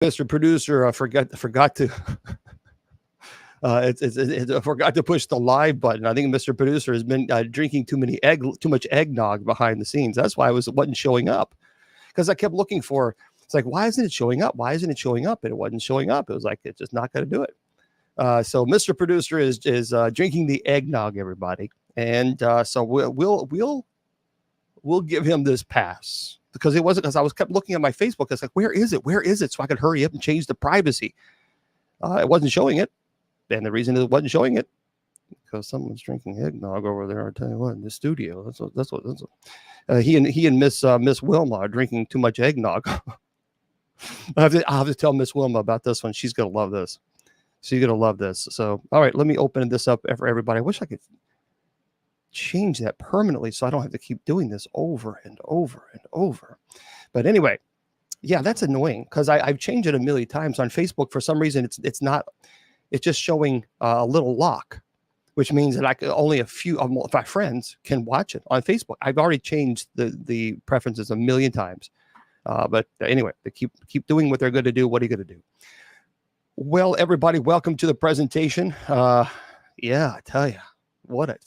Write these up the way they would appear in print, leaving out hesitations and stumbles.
Mr. Producer forgot to forgot to push the live button. I think Mr. Producer has been drinking too much eggnog behind the scenes. That's why it wasn't showing up, because I kept looking for. It's like, why isn't it showing up? Why isn't it showing up? And it wasn't showing up. It was like, it's just not going to do it. So Mr. Producer is drinking the eggnog, everybody, and so we'll give him this pass, because it wasn't, because I was kept looking at my Facebook. It's like, where is it? Where is it? So I could hurry up and change the privacy. It wasn't showing it. And the reason it wasn't showing it, because someone's drinking eggnog over there. I'll tell you what, in the studio. That's what. He and Miss Wilma are drinking too much eggnog. I'll have to tell Miss Wilma about this one. She's gonna love this. She's gonna love this. So, all right, let me open this up for everybody. I wish I could change that permanently so I don't have to keep doing this over and over and over. But anyway, yeah, that's annoying, because I've changed it a million times on Facebook. For some reason, it's not. It's just showing a little lock, which means that only a few of my friends can watch it on Facebook. I've already changed the preferences a million times. But anyway, they keep doing what they're going to do. What are you going to do? Well, everybody, welcome to the presentation. Yeah, I tell you, what a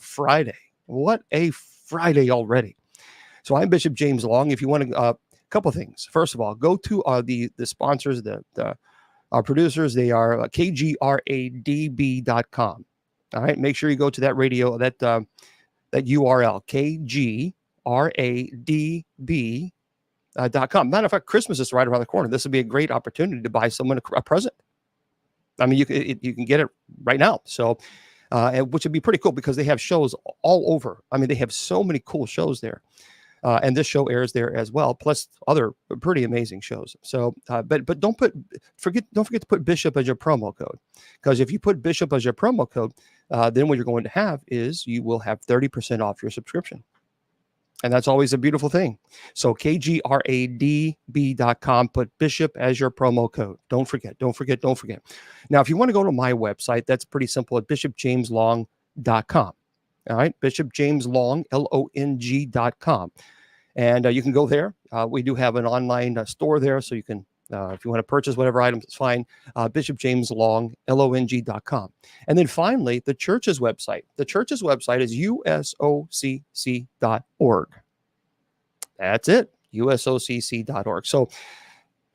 Friday. What a Friday already. So I'm Bishop James Long. If you want to, a couple things. First of all, go to the sponsors, our producers. They are kgradb.com. All right, make sure you go to that radio, that URL, kgradb.com. Matter of fact, Christmas is right around the corner. This would be a great opportunity to buy someone a present. I mean, you can get it right now. So, which would be pretty cool, because they have shows all over. I mean, they have so many cool shows there. And this show airs there as well, plus other pretty amazing shows. So, but don't forget to put Bishop as your promo code, because if you put Bishop as your promo code, then what you're going to have is you will have 30% off your subscription. And that's always a beautiful thing. So kgradb.com, put Bishop as your promo code. Don't forget. Now, if you want to go to my website, that's pretty simple at bishopjameslong.com. All right, bishopjameslong, LONG.com. And you can go there. We do have an online store there, so you can, if you want to purchase whatever items, it's fine. bishopjameslong, LONG.com. And then finally, the church's website. The church's website is usocc.org. That's it, usocc.org. So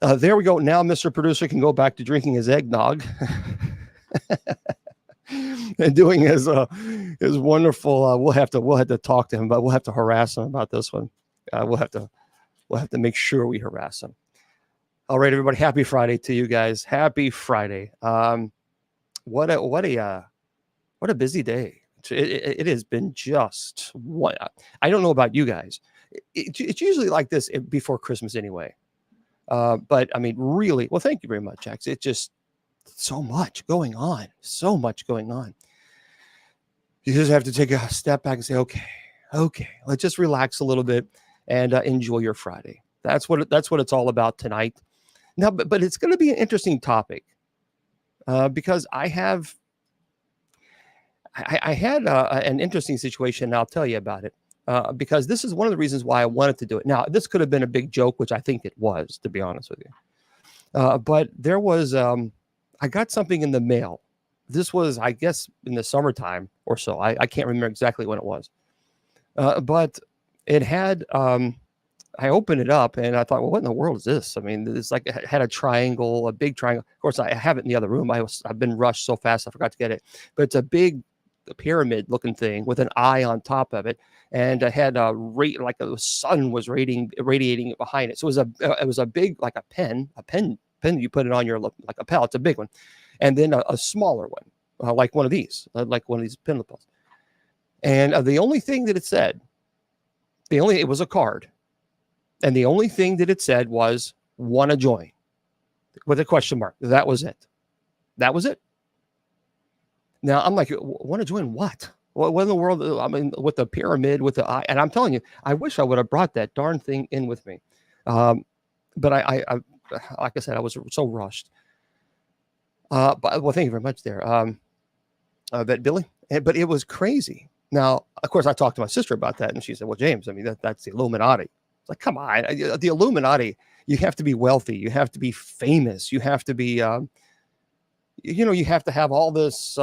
there we go. Now Mr. Producer can go back to drinking his eggnog. And doing his wonderful. We'll have to talk to him, but we'll have to harass him about this one. We'll have to make sure we harass him. All right, everybody. Happy Friday to you guys. Happy Friday. What a busy day. It has been just what I don't know about you guys. It's usually like this before Christmas anyway. But I mean, really. Well, thank you very much, Jax. It's just so much going on. You just have to take a step back and say, okay, let's just relax a little bit and enjoy your Friday. That's what it's all about tonight. Now, but it's going to be an interesting topic because I had an interesting situation, and I'll tell you about it because this is one of the reasons why I wanted to do it. Now, this could have been a big joke, which I think it was, to be honest with you. But there was I got something in the mail. This was, I guess, in the summertime or so. I can't remember exactly when it was. But it had, I opened it up and I thought, well, what in the world is this? I mean, it's like it had a triangle, a big triangle. Of course, I have it in the other room. I've been rushed so fast, I forgot to get it. But it's a big pyramid looking thing with an eye on top of it. And it had like the sun was radiating it behind it. So it was a big, like a pen you put it on your, like a lapel. It's a big one. And then a smaller one, like one of these pen lapels. And the only thing that it said, it was a card. And the only thing that it said was, want to join, with a question mark. That was it. Now I'm like, want to join what? What in the world? I mean, with the pyramid, with the eye. And I'm telling you, I wish I would have brought that darn thing in with me. But I like I said, I was so rushed. But well, thank you very much there. That Billy, but it was crazy. Now, of course, I talked to my sister about that, and she said, well, James, I mean, that's the Illuminati. It's like, come on, the Illuminati You have to be wealthy. You have to be famous. You have to be, you have to have all this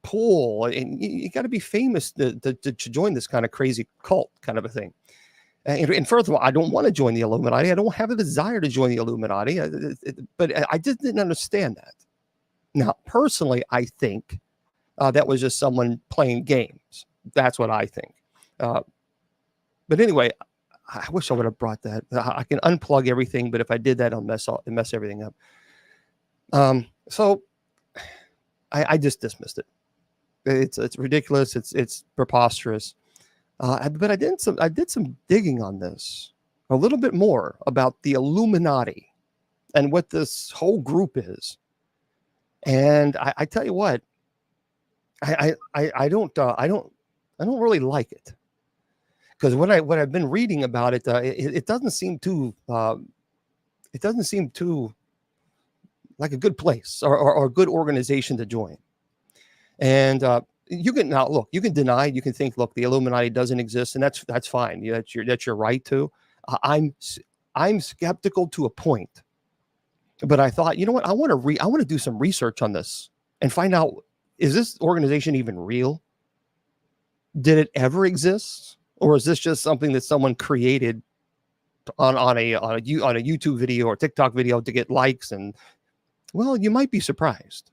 pull, and you got to be famous to join this kind of crazy cult kind of a thing. And first of all, I don't want to join the Illuminati. I don't have a desire to join the Illuminati, but I just didn't understand that. Now, personally, I think that was just someone playing games. That's what I think. But anyway, I wish I would have brought that. I can unplug everything, but if I did that, I'll mess everything up. So I just dismissed it. It's ridiculous. It's preposterous. But I did some digging on this, a little bit more about the Illuminati and what this whole group is. And I tell you what, I don't really like it, because what I've been reading about it, it doesn't seem too like a good place or a good organization to join. And you can deny, you can think, look, the Illuminati doesn't exist, and that's fine. That's your right to. I'm skeptical to a point, but I thought, you know what, I want to do some research on this and find out, is this organization even real? Did it ever exist, or is this just something that someone created on a YouTube video or TikTok video to get likes? And well, you might be surprised.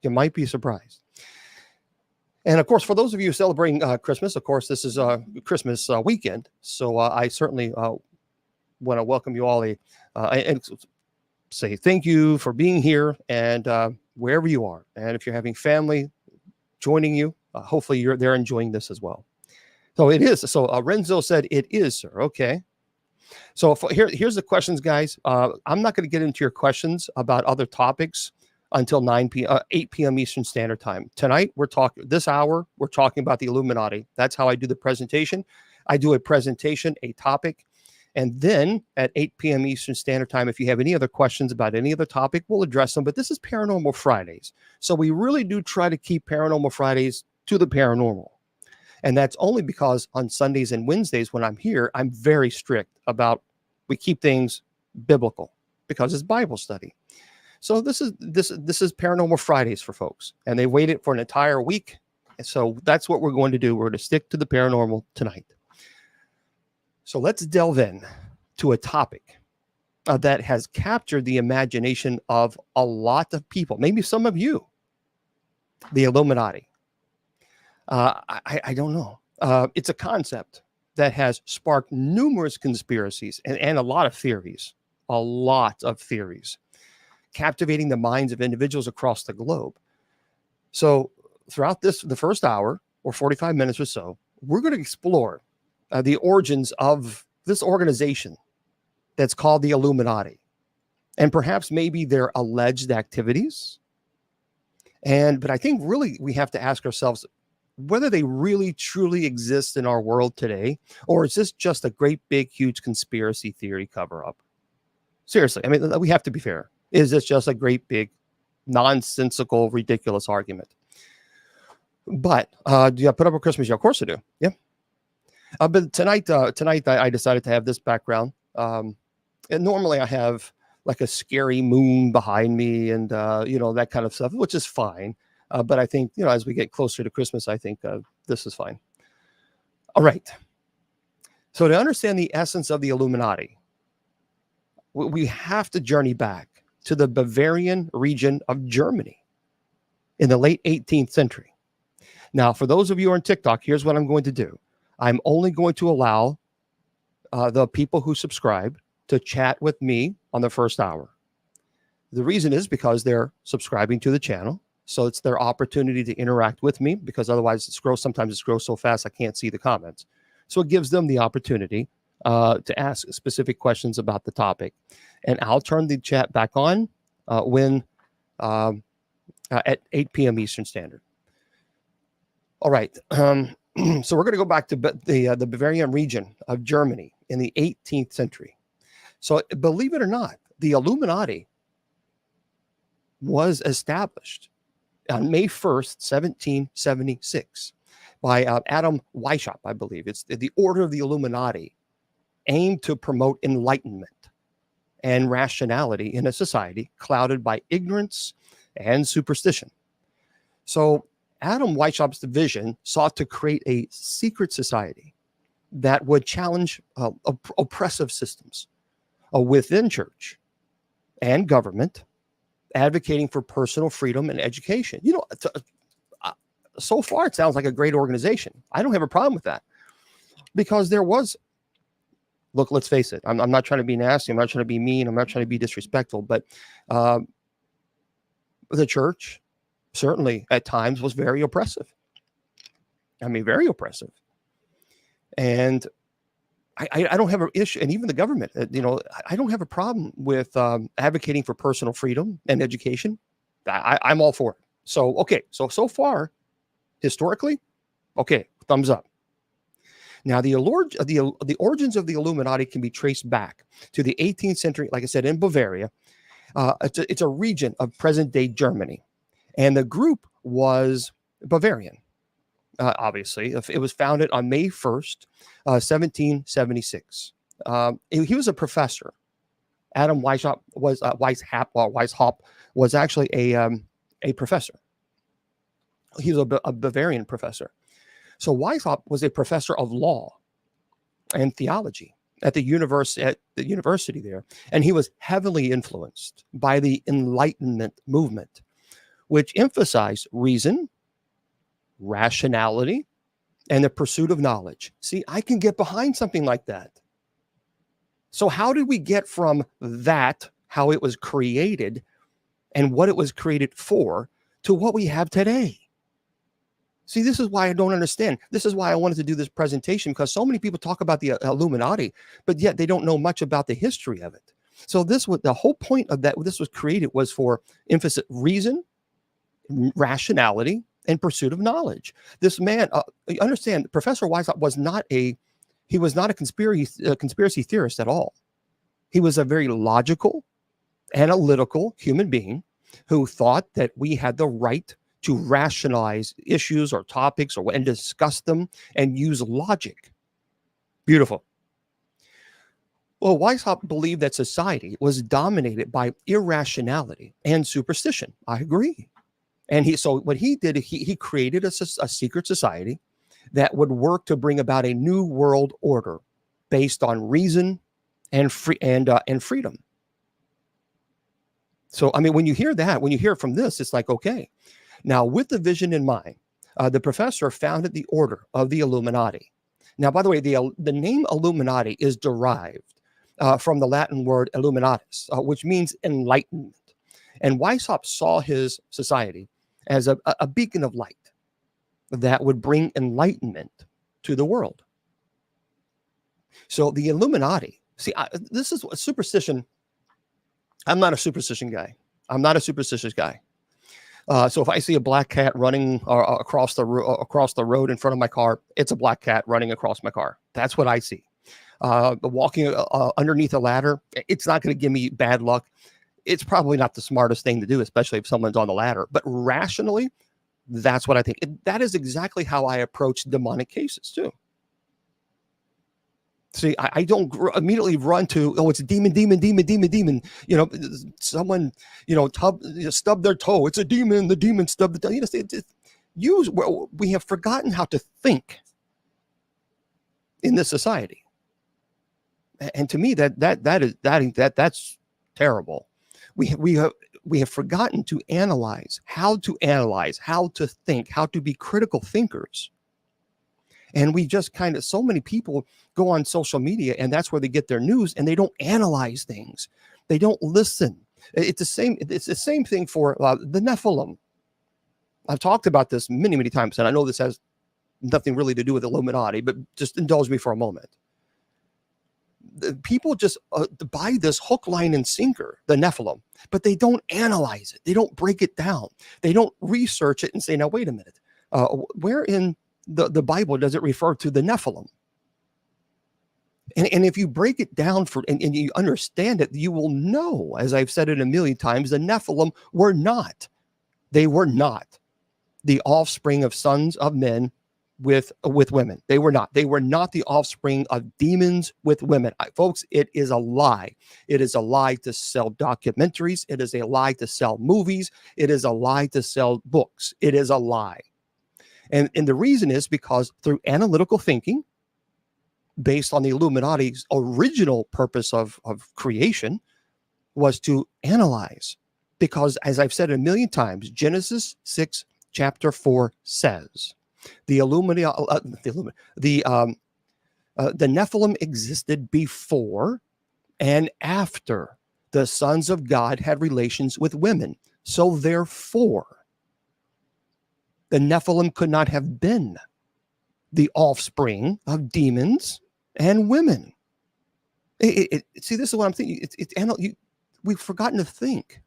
You might be surprised. And of course, for those of you celebrating Christmas, of course, this is Christmas weekend. So I certainly want to welcome you all and say thank you for being here, and wherever you are. And if you're having family joining you, hopefully they're enjoying this as well. So it is. So Renzo said it is, sir. Okay. So here's the questions, guys. I'm not going to get into your questions about other topics until 8 p.m. Eastern Standard Time. Tonight, this hour, we're talking about the Illuminati. That's how I do the presentation. I do a presentation, a topic, and then at 8 p.m. Eastern Standard Time, if you have any other questions about any other topic, we'll address them. But this is Paranormal Fridays. So we really do try to keep Paranormal Fridays to the paranormal. And that's only because on Sundays and Wednesdays when I'm here, I'm very strict about, we keep things biblical because it's Bible study. So this is Paranormal Fridays for folks, and they waited for an entire week. And so that's what we're going to do. We're going to stick to the paranormal tonight. So let's delve in to a topic that has captured the imagination of a lot of people, maybe some of you, the Illuminati. I don't know. It's a concept that has sparked numerous conspiracies and a lot of theories, captivating the minds of individuals across the globe. So throughout the first hour or 45 minutes or so, we're going to explore the origins of this organization that's called the Illuminati, and perhaps maybe their alleged activities. But I think really we have to ask ourselves whether they really truly exist in our world today, or is this just a great big huge conspiracy theory cover-up? Seriously, I mean, we have to be fair. Is this just a great big nonsensical, ridiculous argument? But do you put up a Christmas tree? Of course I do. Yeah. But tonight I decided to have this background. And normally I have like a scary moon behind me and, that kind of stuff, which is fine. But I think, as we get closer to Christmas, I think this is fine. All right. So to understand the essence of the Illuminati, we have to journey back to the Bavarian region of Germany in the late 18th century. Now, for those of you who are on TikTok, here's what I'm going to do. I'm only going to allow the people who subscribe to chat with me on the first hour. The reason is because they're subscribing to the channel. So it's their opportunity to interact with me, because otherwise sometimes it scrolls so fast I can't see the comments. So it gives them the opportunity to ask specific questions about the topic. And I'll turn the chat back on at 8 p.m. Eastern Standard. All right. So we're going to go back to the Bavarian region of Germany in the 18th century. So believe it or not, the Illuminati was established on May 1st, 1776 by Adam Weishaupt, I believe. It's the Order of the Illuminati. aimed to promote enlightenment and rationality in a society clouded by ignorance and superstition. So Adam Weishaupt's vision sought to create a secret society that would challenge oppressive systems within church and government, advocating for personal freedom and education. So far it sounds like a great organization. I don't have a problem with that, because there was, look, let's face it, I'm not trying to be nasty, I'm not trying to be mean, I'm not trying to be disrespectful, but the church certainly at times was very oppressive. I mean, very oppressive. And I don't have an issue, and even the government, I don't have a problem with advocating for personal freedom and education. I'm all for it. So, okay, so far, historically, okay, thumbs up. Now, the origins of the Illuminati can be traced back to the 18th century, like I said, in Bavaria. It's a region of present-day Germany, and the group was Bavarian. Obviously, it was founded on May 1st, 1776. He was a professor. Adam Weishaupt was actually a professor. He was a Bavarian professor. So Weishaupt was a professor of law and theology at the university there, and he was heavily influenced by the Enlightenment movement, which emphasized reason, rationality, and the pursuit of knowledge. See, I can get behind something like that. So how did we get from that, how it was created and what it was created for, to what we have today? See, this is why I don't understand. This is why I wanted to do this presentation, because so many people talk about the Illuminati, but yet they don't know much about the history of it. So the whole point of that, this was created, was for emphasis, reason, rationality, and pursuit of knowledge. This man, you understand, Professor Weishaupt was not a conspiracy theorist at all. He was a very logical, analytical human being who thought that we had the right to rationalize issues or topics and discuss them and use logic. Beautiful. Well, Weishaupt believed that society was dominated by irrationality and superstition. I agree. And so what he did, he created a secret society that would work to bring about a new world order based on reason and freedom. So, I mean, when you hear that, when you hear from this, it's like, okay. Now, with the vision in mind, the professor founded the Order of the Illuminati. Now, by the way, the name Illuminati is derived from the Latin word illuminatus, which means enlightenment. And Weishaupt saw his society as a beacon of light that would bring enlightenment to the world. So the Illuminati, see, this is a superstition. I'm not a superstition guy. I'm not a superstitious guy. So if I see a black cat running across the road in front of my car, it's a black cat running across my car. That's what I see. Walking underneath a ladder, it's not going to give me bad luck. It's probably not the smartest thing to do, especially if someone's on the ladder. But rationally, that's what I think. That is exactly how I approach demonic cases too. See, I don't immediately run to, oh, it's a demon. Someone, stubbed their toe. It's a demon. The demon stubbed the toe. We have forgotten how to think in this society, and to me, that's terrible. We have forgotten to analyze, how to think, how to be critical thinkers. And we just so many people go on social media, and that's where they get their news, and they don't analyze things. They don't listen. It's the same thing for the Nephilim. I've talked about this many, many times, and I know this has nothing really to do with Illuminati, but just indulge me for a moment. People just buy this hook, line, and sinker, the Nephilim, but they don't analyze it. They don't break it down. They don't research it and say, now, wait a minute, where in the Bible does it refer to the Nephilim? And if you break it down and you understand it, you will know, as I've said it a million times, the Nephilim were not the offspring of sons of men with women. They were not. They were not the offspring of demons with women. Folks, it is a lie. It is a lie to sell documentaries. It is a lie to sell movies. It is a lie to sell books. It is a lie. And the reason is because through analytical thinking, based on the Illuminati's original purpose of creation, was to analyze. Because as I've said a million times, Genesis 6, chapter 4 says, the Nephilim existed before and after the sons of God had relations with women. So therefore, the Nephilim could not have been the offspring of demons and women. See, this is what I'm thinking. We've forgotten to think.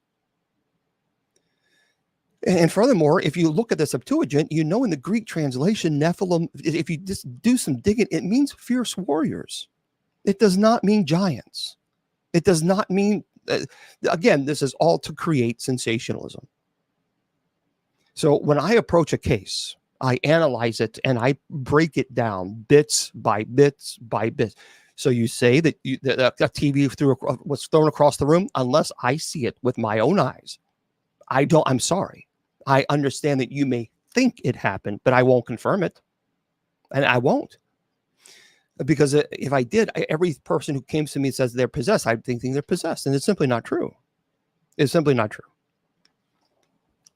And furthermore, if you look at the Septuagint, you know in the Greek translation, Nephilim, if you just do some digging, it means fierce warriors. It does not mean giants. It does not mean, again, this is all to create sensationalism. So when I approach a case, I analyze it and I break it down bits by bits by bits. So you say that that TV was thrown across the room, unless I see it with my own eyes. I'm sorry. I understand that you may think it happened, but I won't confirm it. And I won't. Because if I did, every person who came to me and says they're possessed, I'm thinking they're possessed. And it's simply not true. It's simply not true.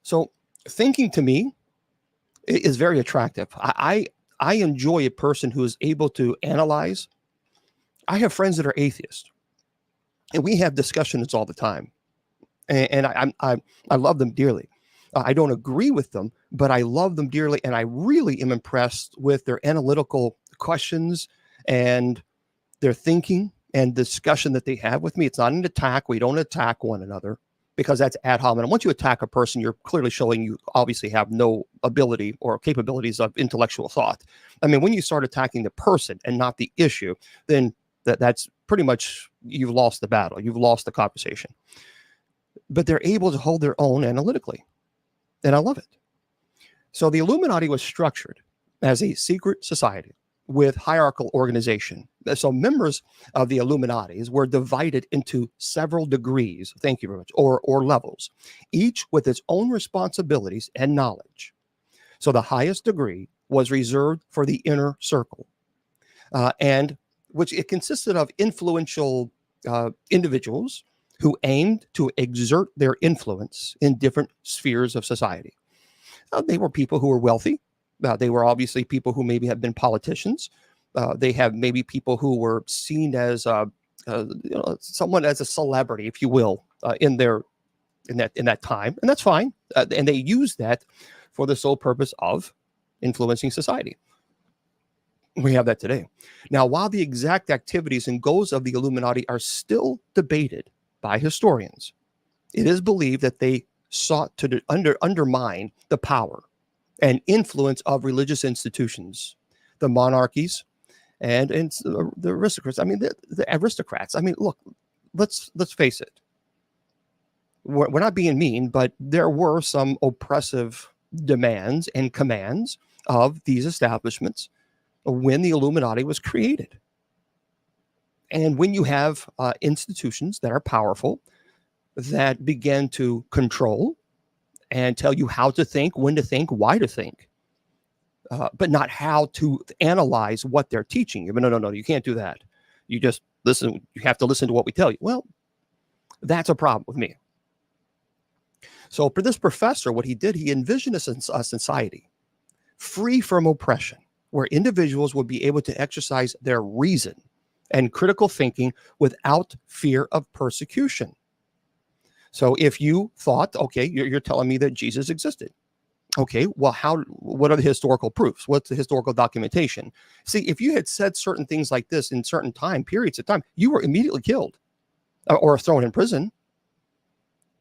So thinking to me is very attractive. I enjoy a person who is able to analyze. I have friends that are atheists, and we have discussions all the time. And I love them dearly. I don't agree with them, but I love them dearly, and I really am impressed with their analytical questions and their thinking and discussion that they have with me. It's not an attack. We don't attack one another, because that's ad hominem. Once you attack a person, you're clearly showing you obviously have no ability or capabilities of intellectual thought. I mean, when you start attacking the person and not the issue, then that's pretty much, you've lost the battle. You've lost the conversation. But they're able to hold their own analytically. And I love it. So the Illuminati was structured as a secret society with hierarchical organization. So members of the Illuminati were divided into several degrees, thank you very much, or levels, each with its own responsibilities and knowledge. So the highest degree was reserved for the inner circle, and which it consisted of influential individuals who aimed to exert their influence in different spheres of society. They were people who were wealthy. They were obviously people who maybe had been politicians. They have maybe people who were seen as someone as a celebrity, if you will, in that time, and that's fine. And they use that for the sole purpose of influencing society. We have that today. Now, while the exact activities and goals of the Illuminati are still debated by historians, it is believed that they sought to undermine the power and influence of religious institutions, the monarchies, and the aristocrats. I mean, the aristocrats. I mean, look, let's face it. We're not being mean, but there were some oppressive demands and commands of these establishments when the Illuminati was created. And when you have institutions that are powerful, that begin to control and tell you how to think, when to think, why to think, but not how to analyze what they're teaching you. But no, you can't do that. You just listen. You have to listen to what we tell you. Well, that's a problem with me. So for this professor, what he did, he envisioned a society free from oppression, where individuals would be able to exercise their reason and critical thinking without fear of persecution. So if you thought, okay, you're telling me that Jesus existed. Okay, well, what are the historical proofs? What's the historical documentation? See, if you had said certain things like this in certain periods of time, you were immediately killed or thrown in prison.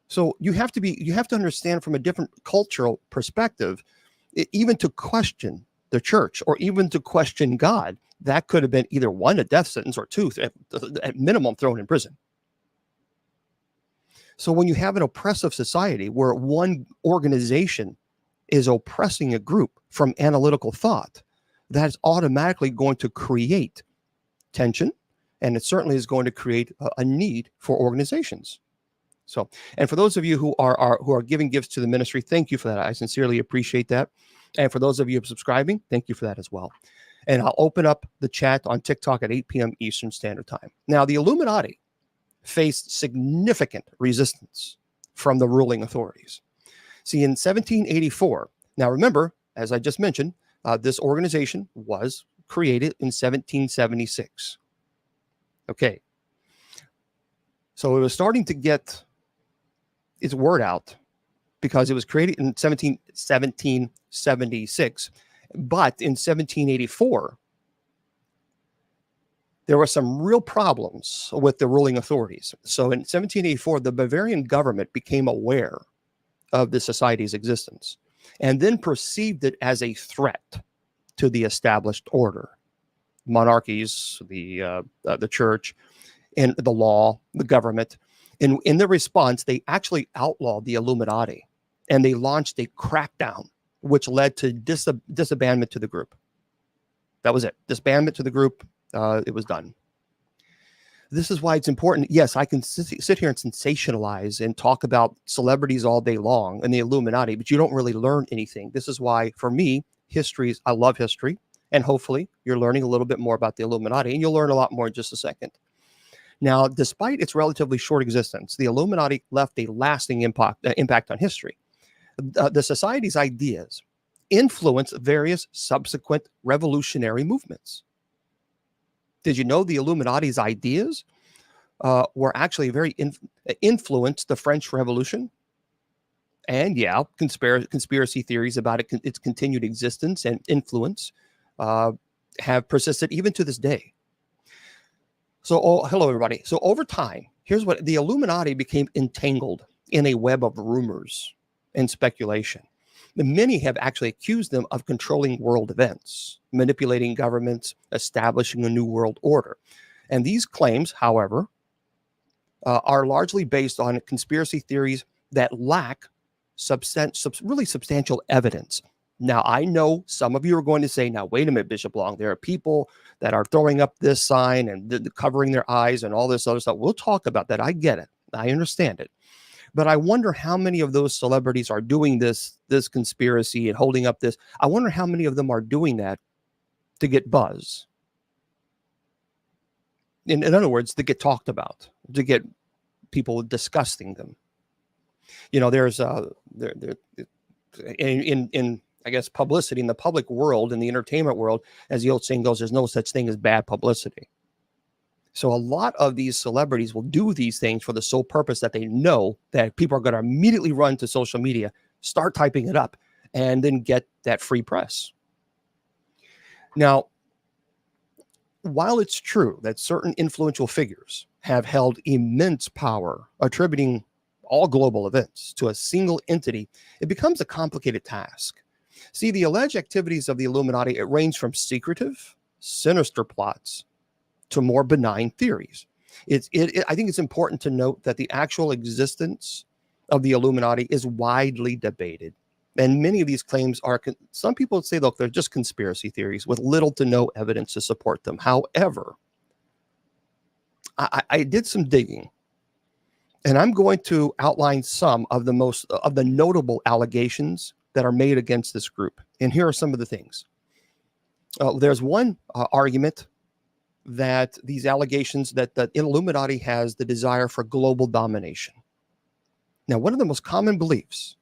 So you have to understand from a different cultural perspective, even to question the church or even to question God, that could have been either one, a death sentence, or two, at minimum, thrown in prison. So when you have an oppressive society where one organization is oppressing a group from analytical thought, that's automatically going to create tension, and it certainly is going to create a need for organizations. So, and for those of you who are giving gifts to the ministry, thank you for that. I sincerely appreciate that. And for those of you subscribing, thank you for that as well. And I'll open up the chat on TikTok at 8 p.m. Eastern Standard Time. Now, the Illuminati faced significant resistance from the ruling authorities. See, in 1784, now remember, as I just mentioned, this organization was created in 1776. Okay. So it was starting to get its word out because it was created in 1776. But in 1784, there were some real problems with the ruling authorities. So in 1784, the Bavarian government became aware of the society's existence and then perceived it as a threat to the established order. Monarchies, the church, and the law, the government. In their response, they actually outlawed the Illuminati, and they launched a crackdown, which led to disbandment to the group. That was it. Disbandment to the group. It was done. This is why it's important. Yes, I can sit here and sensationalize and talk about celebrities all day long and the Illuminati, but you don't really learn anything. This is why, for me, I love history, and hopefully you're learning a little bit more about the Illuminati, and you'll learn a lot more in just a second. Now, despite its relatively short existence, the Illuminati left a lasting impact on history. The society's ideas influenced various subsequent revolutionary movements. Did you know the Illuminati's ideas were actually very influenced the French Revolution? And yeah, conspiracy theories about its continued existence and influence have persisted even to this day. So, hello, everybody. So over time, here's what the Illuminati became entangled in a web of rumors and speculation. Many have actually accused them of controlling world events, manipulating governments, establishing a new world order. And these claims, however, are largely based on conspiracy theories that lack really substantial evidence. Now, I know some of you are going to say, now, wait a minute, Bishop Long, there are people that are throwing up this sign and covering their eyes and all this other stuff. We'll talk about that. I get it. I understand it. But I wonder how many of those celebrities are doing this conspiracy and holding up this. I wonder how many of them are doing that to get buzz. In other words, to get talked about, to get people discussing them. You know, there's in I guess publicity in the public world, in the entertainment world, as the old saying goes, there's no such thing as bad publicity. So a lot of these celebrities will do these things for the sole purpose that they know that people are going to immediately run to social media, start typing it up, and then get that free press. Now, while it's true that certain influential figures have held immense power, attributing all global events to a single entity, it becomes a complicated task. See, the alleged activities of the Illuminati, it range from secretive, sinister plots to more benign theories. I think it's important to note that the actual existence of the Illuminati is widely debated. And many of these claims some people say, look, they're just conspiracy theories with little to no evidence to support them. However, I did some digging, and I'm going to outline some of the notable allegations that are made against this group. And here are some of the things. There's one argument that these allegations that the Illuminati has the desire for global domination. Now, one of the most common beliefs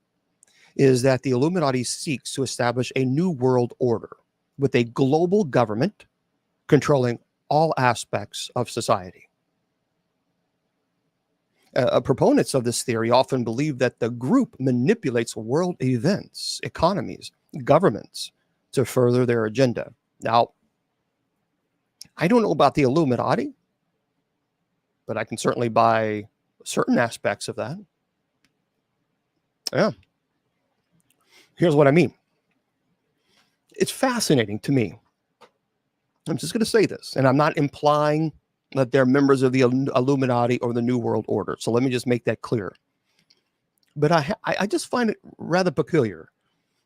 is that the Illuminati seeks to establish a new world order with a global government controlling all aspects of society. Proponents of this theory often believe that the group manipulates world events, economies, governments to further their agenda. Now, I don't know about the Illuminati, but I can certainly buy certain aspects of that. Yeah. Here's what I mean. It's fascinating to me. I'm just going to say this, and I'm not implying that they're members of the Illuminati or the New World Order. So let me just make that clear. But I just find it rather peculiar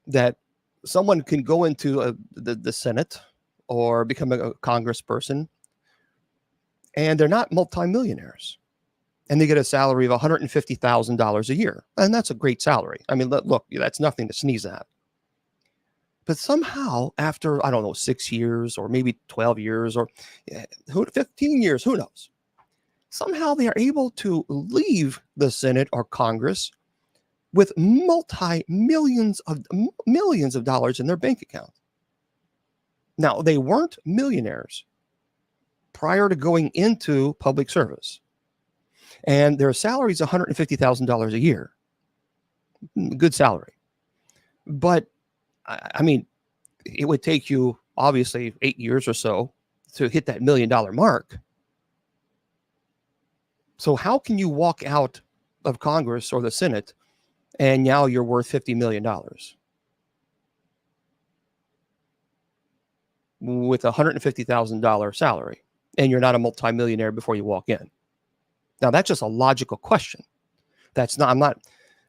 that someone can go into the Senate or become a congressperson, and they're not multimillionaires, and they get a salary of $150,000 a year. And that's a great salary. I mean, look, that's nothing to sneeze at. But somehow, after, I don't know, 6 years or maybe 12 years or 15 years, who knows? Somehow they are able to leave the Senate or Congress with millions of dollars in their bank account. Now, they weren't millionaires prior to going into public service, and their salary is $150,000 a year. Good salary. But I mean, it would take you obviously 8 years or so to hit that $1 million mark. So how can you walk out of Congress or the Senate and now you're worth $50 million with a $150,000 salary, and you're not a multimillionaire before you walk in? Now, that's just a logical question. That's not, I'm not,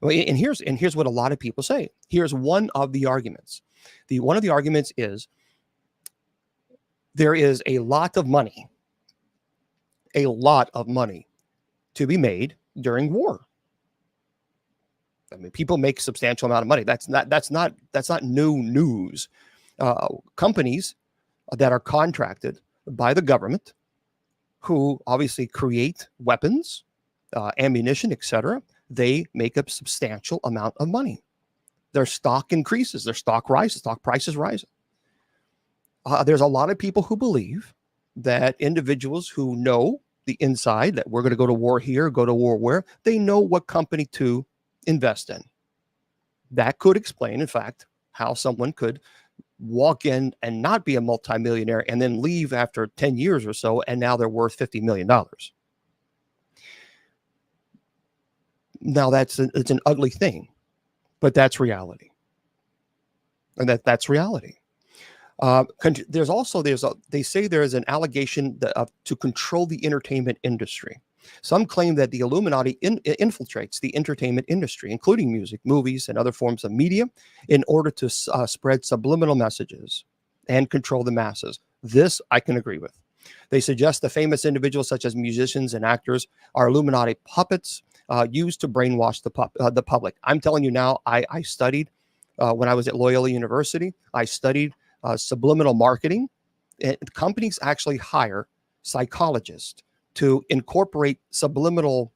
and here's what a lot of people say. Here's one of the arguments. One of the arguments is there is a lot of money to be made during war. I mean, people make a substantial amount of money. That's not new news. Companies that are contracted by the government, who obviously create weapons, ammunition, etc., they make a substantial amount of money. Their stock increases, their stock rises, stock prices rise. There's a lot of people who believe that individuals who know the inside, that we're going to go to war here, go to war where, they know what company to invest in. That could explain, in fact, how someone could walk in and not be a multimillionaire and then leave after 10 years or so, and now they're worth $50 million. Now, it's an ugly thing, but that's reality. And that's reality. They say there is an allegation to control the entertainment industry. Some claim that the Illuminati infiltrates the entertainment industry, including music, movies, and other forms of media, in order to spread subliminal messages and control the masses. This I can agree with. They suggest the famous individuals, such as musicians and actors, are Illuminati puppets used to brainwash the public. I'm telling you now, I studied when I was at Loyola University. I studied subliminal marketing. Companies actually hire psychologists to incorporate subliminal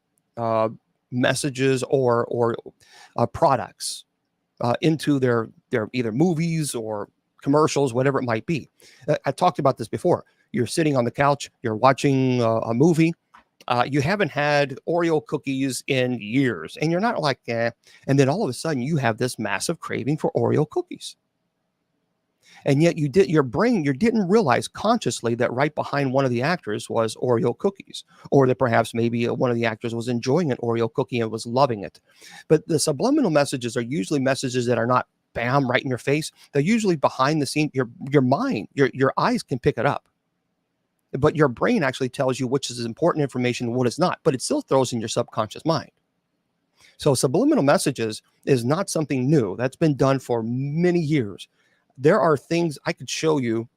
messages or products into their either movies or commercials, whatever it might be. I talked about this before. You're sitting on the couch, you're watching a movie. You haven't had Oreo cookies in years, and you're not like, and then all of a sudden you have this massive craving for Oreo cookies. And yet you didn't realize consciously that right behind one of the actors was Oreo cookies, or that perhaps maybe one of the actors was enjoying an Oreo cookie and was loving it. But the subliminal messages are usually messages that are not bam right in your face. They're usually behind the scene. Your mind, your eyes can pick it up, but your brain actually tells you which is important information and what is not, but it still throws in your subconscious mind. So subliminal messages is not something new. That's been done for many years. There are things I could show you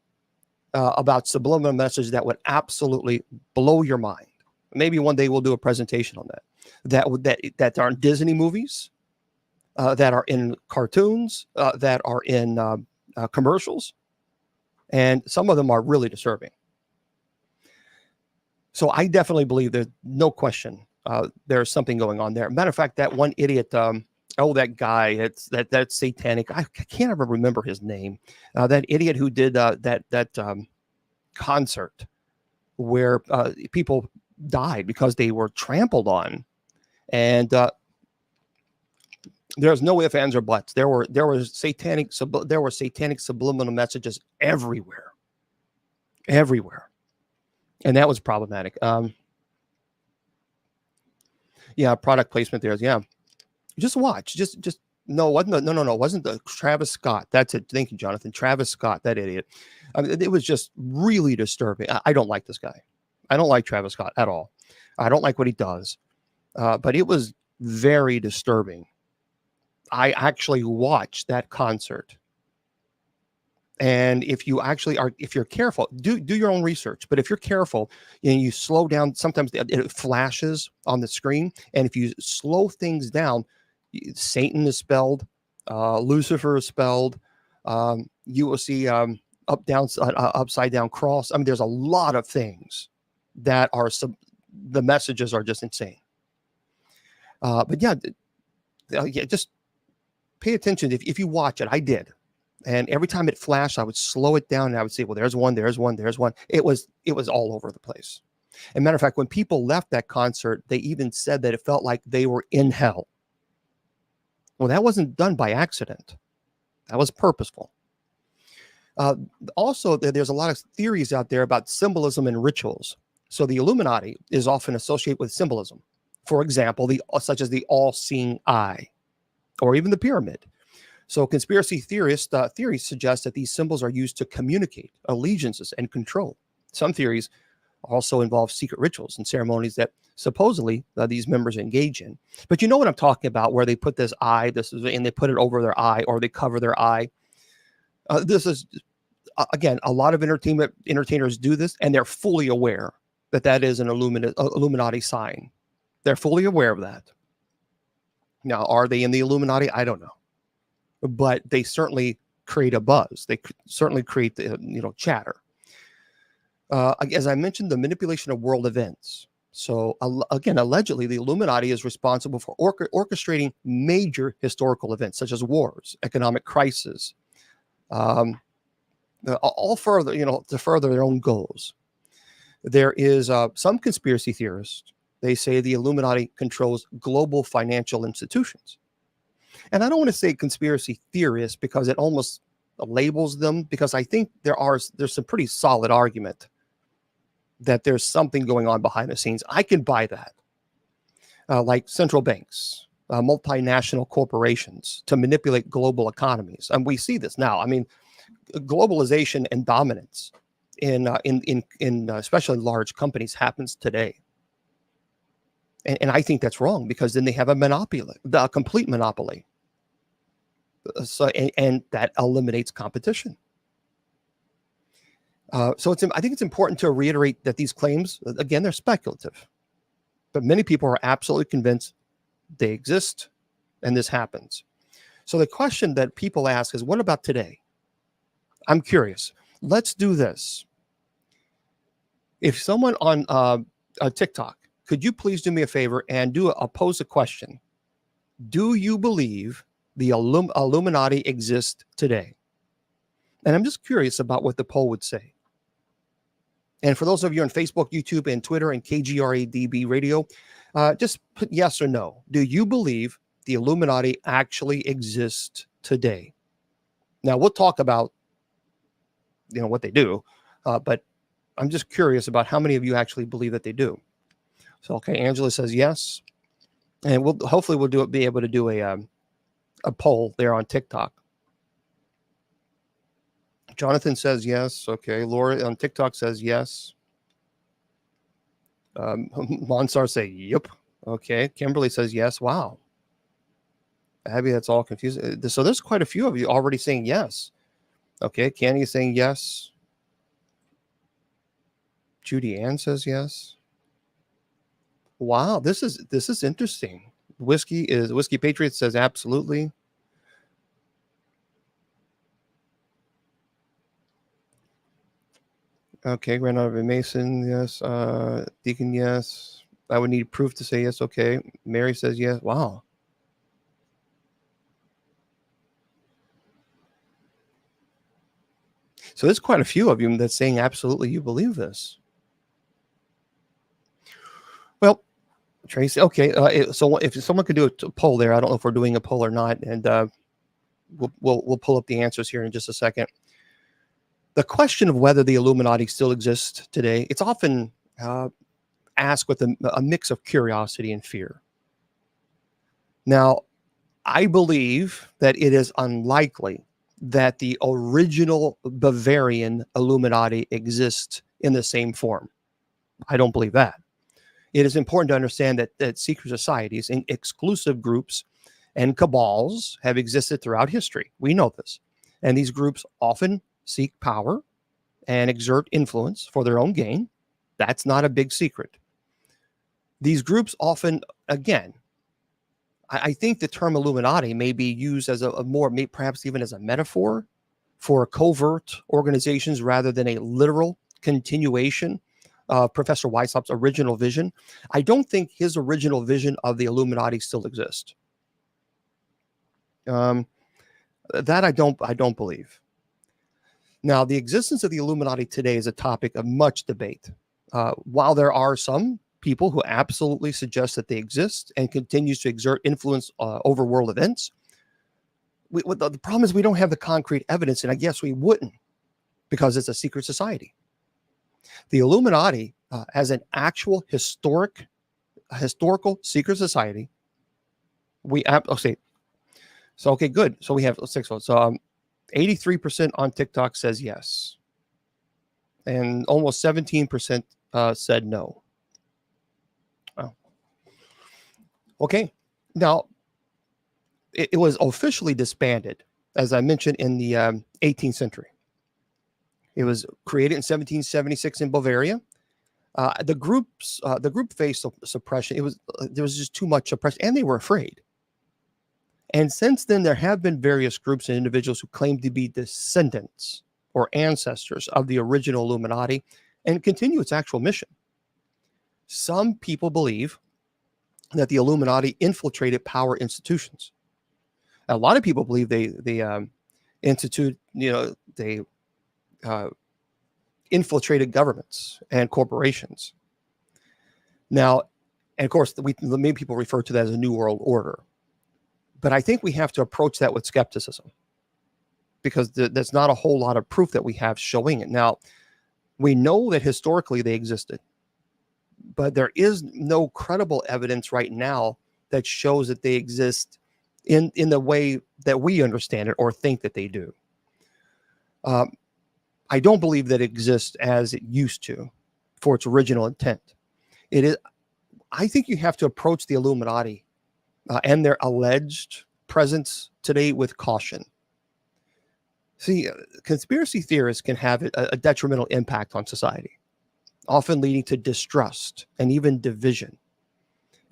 about subliminal messages that would absolutely blow your mind. Maybe one day we'll do a presentation on that. That are in Disney movies, that are in cartoons, that are in commercials, and some of them are really disturbing. So I definitely believe there's no question there's something going on there. Matter of fact, that one idiot, that guy, that's satanic. I can't ever remember his name. That idiot who did that concert where people died because they were trampled on, and there's no ifs, ands, or buts. There were satanic subliminal messages everywhere, and that was problematic. Yeah, product placement there. Yeah. Just watch. Just no, it wasn't the Travis Scott. That's it. Thank you, Jonathan. Travis Scott, that idiot. I mean, it was just really disturbing. I don't like this guy. I don't like Travis Scott at all. I don't like what he does. But it was very disturbing. I actually watched that concert. And if you actually are, if you're careful, do your own research. But if you're careful and you slow down, sometimes it flashes on the screen. And if you slow things down, Satan is spelled, Lucifer is spelled. You will see up, down, upside down cross. I mean, there's a lot of things that are the messages are just insane. But yeah, just pay attention. If you watch it, I did. And every time it flashed, I would slow it down and I would say, well, there's one, there's one, there's one. It was all over the place. As a matter of fact, when people left that concert, they even said that it felt like they were in hell. Well, that wasn't done by accident. That was purposeful. Also, there's a lot of theories out there about symbolism and rituals. So the Illuminati is often associated with symbolism. For example, such as the all-seeing eye, or even the pyramid. So conspiracy theories suggest that these symbols are used to communicate allegiances and control. Some theories also involve secret rituals and ceremonies that supposedly these members engage in. But you know what I'm talking about, where they put this eye, and they put it over their eye, or they cover their eye. This is, again, a lot of entertainers do this, and they're fully aware that that is an Illuminati sign. They're fully aware of that. Now, are they in the Illuminati? I don't know. But they certainly create a buzz. They certainly create the chatter. As I mentioned, the manipulation of world events. So again, allegedly, the Illuminati is responsible for orchestrating major historical events such as wars, economic crisis, all further, to further their own goals. There is some conspiracy theorists. They say the Illuminati controls global financial institutions. And I don't want to say conspiracy theorists because it almost labels them, because I think there's some pretty solid argument that there's something going on behind the scenes. I can buy that. Like central banks, multinational corporations to manipulate global economies. And we see this now. I mean, globalization and dominance in especially large companies happens today. And I think that's wrong, because then they have a complete monopoly. So and that eliminates competition. So I think it's important to reiterate that these claims, again, they're speculative, but many people are absolutely convinced they exist and this happens. So the question that people ask is, what about today? I'm curious. Let's do this. If someone on TikTok, could you please do me a favor and pose a question? Do you believe the Illuminati exist today? And I'm just curious about what the poll would say. And for those of you on Facebook, YouTube, and Twitter, and KGRADB Radio, just put yes or no. Do you believe the Illuminati actually exist today? Now, we'll talk about what they do, but I'm just curious about how many of you actually believe that they do. So, okay, Angela says yes, and hopefully we'll be able to do a poll there on TikTok. Jonathan says yes. Okay, Laura on TikTok says yes. Monsar say yep. Okay, Kimberly says yes. Wow. Abby, that's all confusing. So there's quite a few of you already saying yes. Okay, Candy is saying yes. Judy Ann says yes. Wow, this is interesting. Whiskey Patriot says absolutely. Okay, Grandmother Mason, yes. Deacon, yes. I would need proof to say yes. Okay. Mary says yes. Wow. So there's quite a few of you that's saying absolutely you believe this. Well, Tracy, okay. So if someone could do a poll there, I don't know if we're doing a poll or not, and we'll pull up the answers here in just a second. The question of whether the Illuminati still exists today, it's often asked with a mix of curiosity and fear. Now, I believe that it is unlikely that the original Bavarian Illuminati exists in the same form. I don't believe that. It is important to understand that secret societies and exclusive groups and cabals have existed throughout history. We know this. And these groups often seek power and exert influence for their own gain. That's not a big secret. These groups often, again, I think the term Illuminati may be used as a more, perhaps even as a metaphor for covert organizations rather than a literal continuation of Professor Weishaupt's original vision. I don't think his original vision of the Illuminati still exists. That I don't believe. Now, the existence of the Illuminati today is a topic of much debate. While there are some people who absolutely suggest that they exist and continues to exert influence over world events, the problem is we don't have the concrete evidence, and I guess we wouldn't because it's a secret society. The Illuminati as an actual historical secret society. Okay, good. So we have 6 votes. So 83% on TikTok says yes, and almost 17% said no. Wow. Okay, now it was officially disbanded, as I mentioned, in the 18th century. It was created in 1776 in Bavaria. The group faced suppression. There was just too much suppression, and they were afraid. And since then, there have been various groups and individuals who claim to be descendants or ancestors of the original Illuminati and continue its actual mission. Some people believe that the Illuminati infiltrated power institutions. A lot of people believe they infiltrated governments and corporations. Now, and of course, many people refer to that as a New World Order. But I think we have to approach that with skepticism because there's not a whole lot of proof that we have showing it. Now, we know that historically they existed, but there is no credible evidence right now that shows that they exist in the way that we understand it or think that they do. I don't believe that it exists as it used to for its original intent. I think you have to approach the Illuminati and their alleged presence today with caution. See, conspiracy theorists can have a detrimental impact on society, often leading to distrust and even division.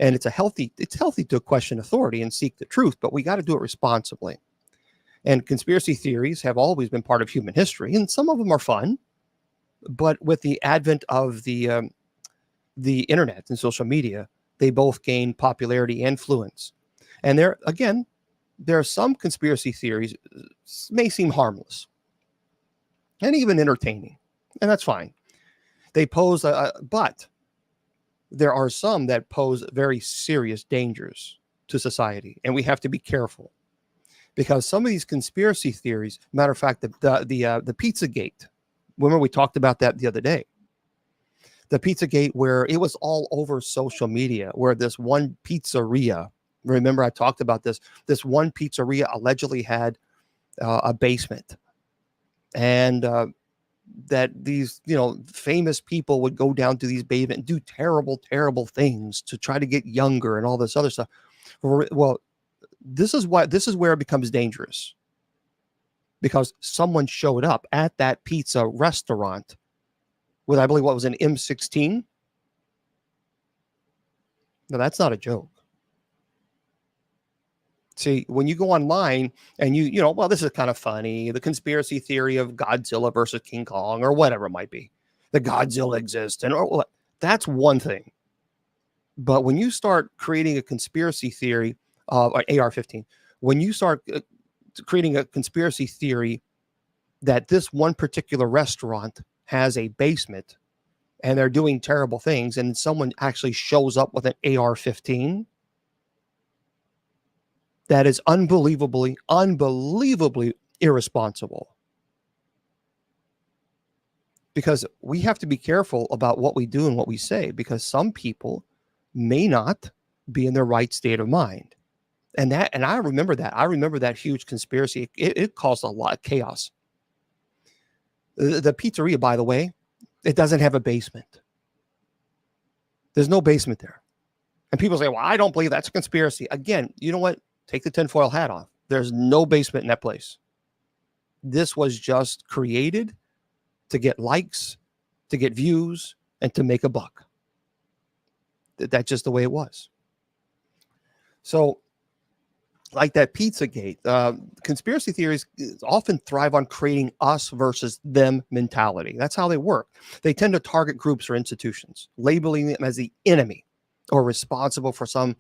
And it's healthy to question authority and seek the truth, but we got to do it responsibly. And conspiracy theories have always been part of human history, and some of them are fun. But with the advent of the internet and social media, they both gain popularity and influence. And there are some conspiracy theories may seem harmless and even entertaining, and that's fine. They pose, but there are some that pose very serious dangers to society, and we have to be careful because some of these conspiracy theories, matter of fact, the Pizzagate. Remember we talked about that the other day. The Pizzagate, where it was all over social media, where this one pizzeria, remember I talked about this one pizzeria allegedly had a basement, and that these famous people would go down to these basements and do terrible things to try to get younger and all this other stuff. Well, this is where it becomes dangerous, because someone showed up at that pizza restaurant with, I believe, what was an M16. Now, that's not a joke. See, when you go online and well, this is kind of funny. The conspiracy theory of Godzilla versus King Kong or whatever it might be. The Godzilla exists. That's one thing. But when you start creating a conspiracy theory of AR-15, when you start creating a conspiracy theory that this one particular restaurant has a basement and they're doing terrible things, and someone actually shows up with an AR-15, that is unbelievably irresponsible. Because we have to be careful about what we do and what we say, because some people may not be in their right state of mind. And I remember that. I remember that huge conspiracy. It caused a lot of chaos. The pizzeria, by the way, it doesn't have a basement. There's no basement there. And people say, well, I don't believe that's a conspiracy. Again, you know what? Take the tinfoil hat off. There's no basement in that place. this was just created to get likes, to get views, and to make a buck. That's just the way it was. So, like that Pizzagate, conspiracy theories often thrive on creating us versus them mentality. That's how they work. They tend to target groups or institutions, labeling them as the enemy or responsible for some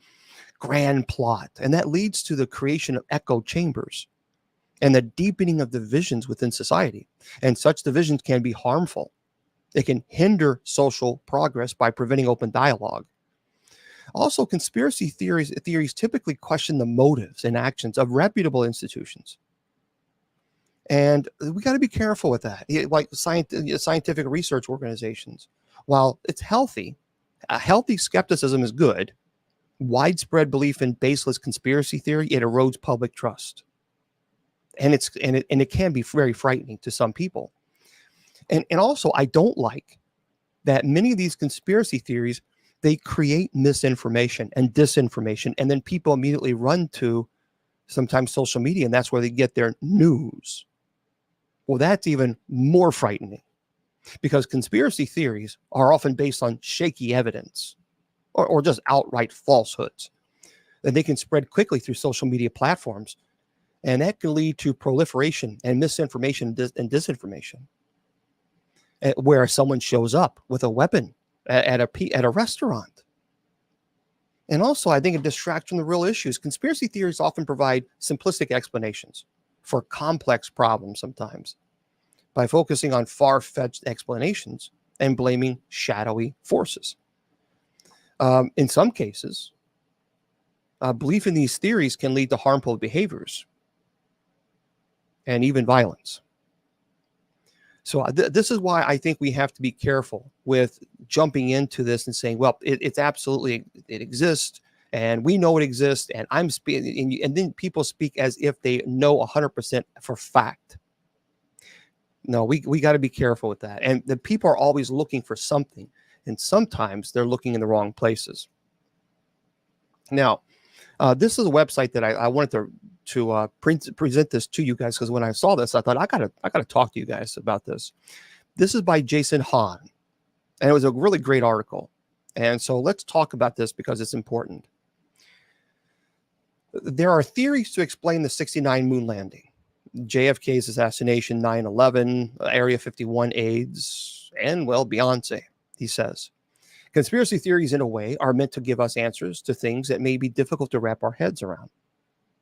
grand plot. And that leads to the creation of echo chambers and the deepening of divisions within society. And such divisions can be harmful. They can hinder social progress by preventing open dialogue. Also, conspiracy theories typically question the motives and actions of reputable institutions. And we got to be careful with that. Like scientific research organizations, while it's healthy, a healthy skepticism is good. Widespread belief in baseless conspiracy theory, it erodes public trust. And it can be very frightening to some people. And also, I don't like that many of these conspiracy theories, they create misinformation and disinformation, and then people immediately run to sometimes social media, and that's where they get their news. Well, that's even more frightening, because conspiracy theories are often based on shaky evidence or just outright falsehoods. And they can spread quickly through social media platforms, and that can lead to proliferation and misinformation and disinformation, where someone shows up with a weapon at a restaurant. And also, I think it distracts from the real issues. Conspiracy theories often provide simplistic explanations for complex problems sometimes by focusing on far-fetched explanations and blaming shadowy forces. In some cases, belief in these theories can lead to harmful behaviors and even violence. So this is why I think we have to be careful with jumping into this and saying, well, it exists, and we know it exists, and I'm speaking, and then people speak as if they know 100% for fact. No, we got to be careful with that. And the people are always looking for something, and sometimes they're looking in the wrong places. Now, this is a website that I wanted to present this to you guys, because when I saw this, I thought I gotta talk to you guys about this. This is by Jason Hahn, and it was a really great article. And so let's talk about this because it's important. There are theories to explain the '69 moon landing, JFK's assassination, 9/11, Area 51 AIDS, and, well, Beyonce, he says. Conspiracy theories, in a way, are meant to give us answers to things that may be difficult to wrap our heads around.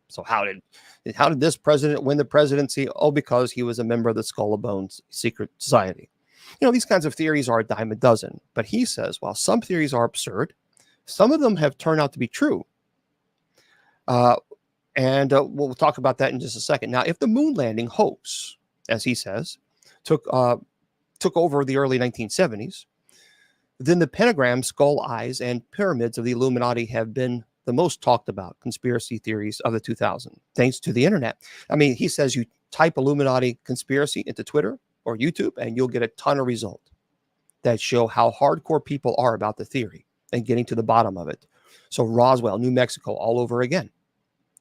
So how did this president win the presidency? Oh, because he was a member of the Skull and Bones secret society. These kinds of theories are a dime a dozen. But he says, while some theories are absurd, some of them have turned out to be true. And we'll talk about that in just a second. Now, if the moon landing hoax, as he says, took over the early 1970s, then the pentagram, skull eyes, and pyramids of the Illuminati have been the most talked about conspiracy theories of the 2000s, thanks to the internet. I mean, he says you type Illuminati conspiracy into Twitter or YouTube, and you'll get a ton of results that show how hardcore people are about the theory and getting to the bottom of it. So Roswell, New Mexico, all over again.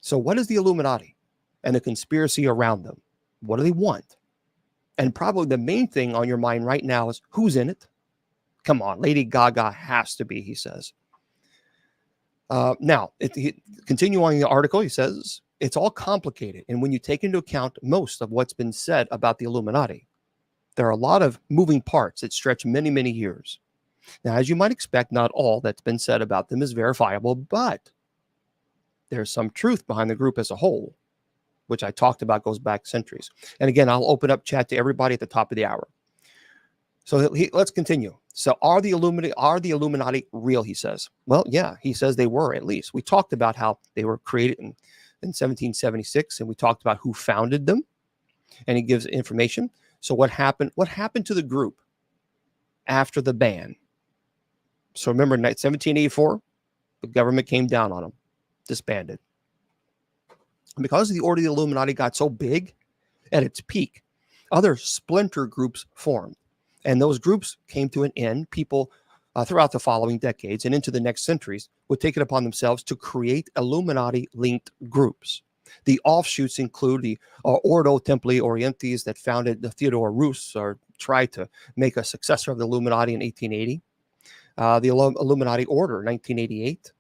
So what is the Illuminati and the conspiracy around them? What do they want? And probably the main thing on your mind right now is, who's in it? Come on, Lady Gaga has to be, he says. Now, continuing the article, he says, it's all complicated. And when you take into account most of what's been said about the Illuminati, there are a lot of moving parts that stretch many, many years. Now, as you might expect, not all that's been said about them is verifiable, but there's some truth behind the group as a whole, which I talked about goes back centuries. And again, I'll open up chat to everybody at the top of the hour. So let's continue. So are the Illuminati real, he says? Well, yeah, he says they were, at least. We talked about how they were created in 1776, and we talked about who founded them, and he gives information. So what happened to the group after the ban? So remember, in 1784, the government came down on them, disbanded. And because the Order of the Illuminati got so big at its peak, other splinter groups formed. And those groups came to an end. People throughout the following decades and into the next centuries would take it upon themselves to create Illuminati-linked groups. The offshoots include the Ordo Templi Orientis that founded the Theodore Roos, or tried to make a successor of the Illuminati in 1880. The Illuminati Order in 1988.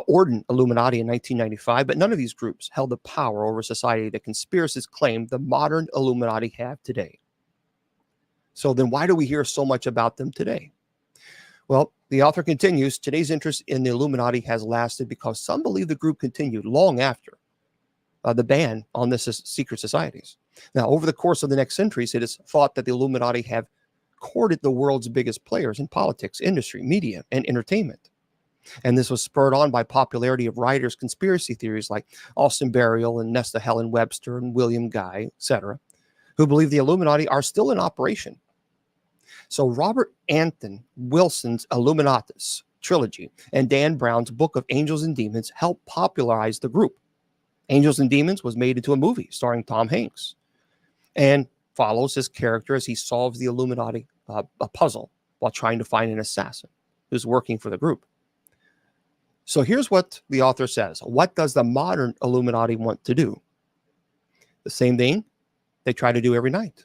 Orden Illuminati in 1995, but none of these groups held the power over society that conspiracists claim the modern Illuminati have today. So then why do we hear so much about them today? Well, the author continues, today's interest in the Illuminati has lasted because some believe the group continued long after the ban on the secret societies. Now, over the course of the next centuries, it is thought that the Illuminati have courted the world's biggest players in politics, industry, media, and entertainment. And this was spurred on by popularity of writers' conspiracy theories like Austin Burial and Nesta Helen Webster and William Guy, etc., who believe the Illuminati are still in operation. So Robert Anton Wilson's Illuminatus trilogy and Dan Brown's Book of Angels and Demons helped popularize the group. Angels and Demons was made into a movie starring Tom Hanks and follows his character as he solves the Illuminati a puzzle while trying to find an assassin who's working for the group. So here's what the author says. What does the modern Illuminati want to do? The same thing they try to do every night.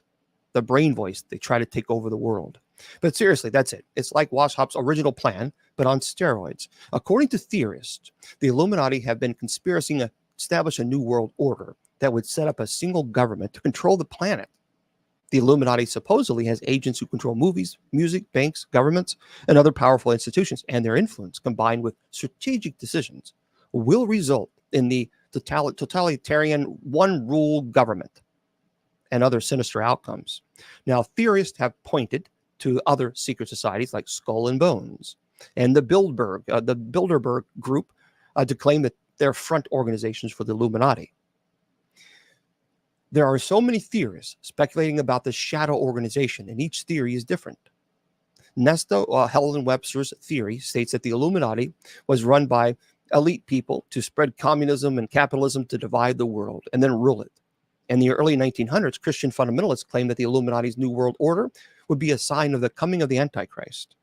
The brain voice, they try to take over the world. But seriously, that's it. It's like Weishaupt's original plan, but on steroids. According to theorists, the Illuminati have been conspiring to establish a new world order that would set up a single government to control the planet. The Illuminati supposedly has agents who control movies, music, banks, governments, and other powerful institutions, and their influence, combined with strategic decisions, will result in the totalitarian one-rule government and other sinister outcomes. Now, theorists have pointed to other secret societies like Skull and Bones and the Bilderberg Group to claim that they're front organizations for the Illuminati. There are so many theorists speculating about the shadow organization, and each theory is different. Nesta Helen Webster's theory states that the Illuminati was run by elite people to spread communism and capitalism to divide the world and then rule it. In the early 1900s, Christian fundamentalists claimed that the Illuminati's New World Order would be a sign of the coming of the Antichrist.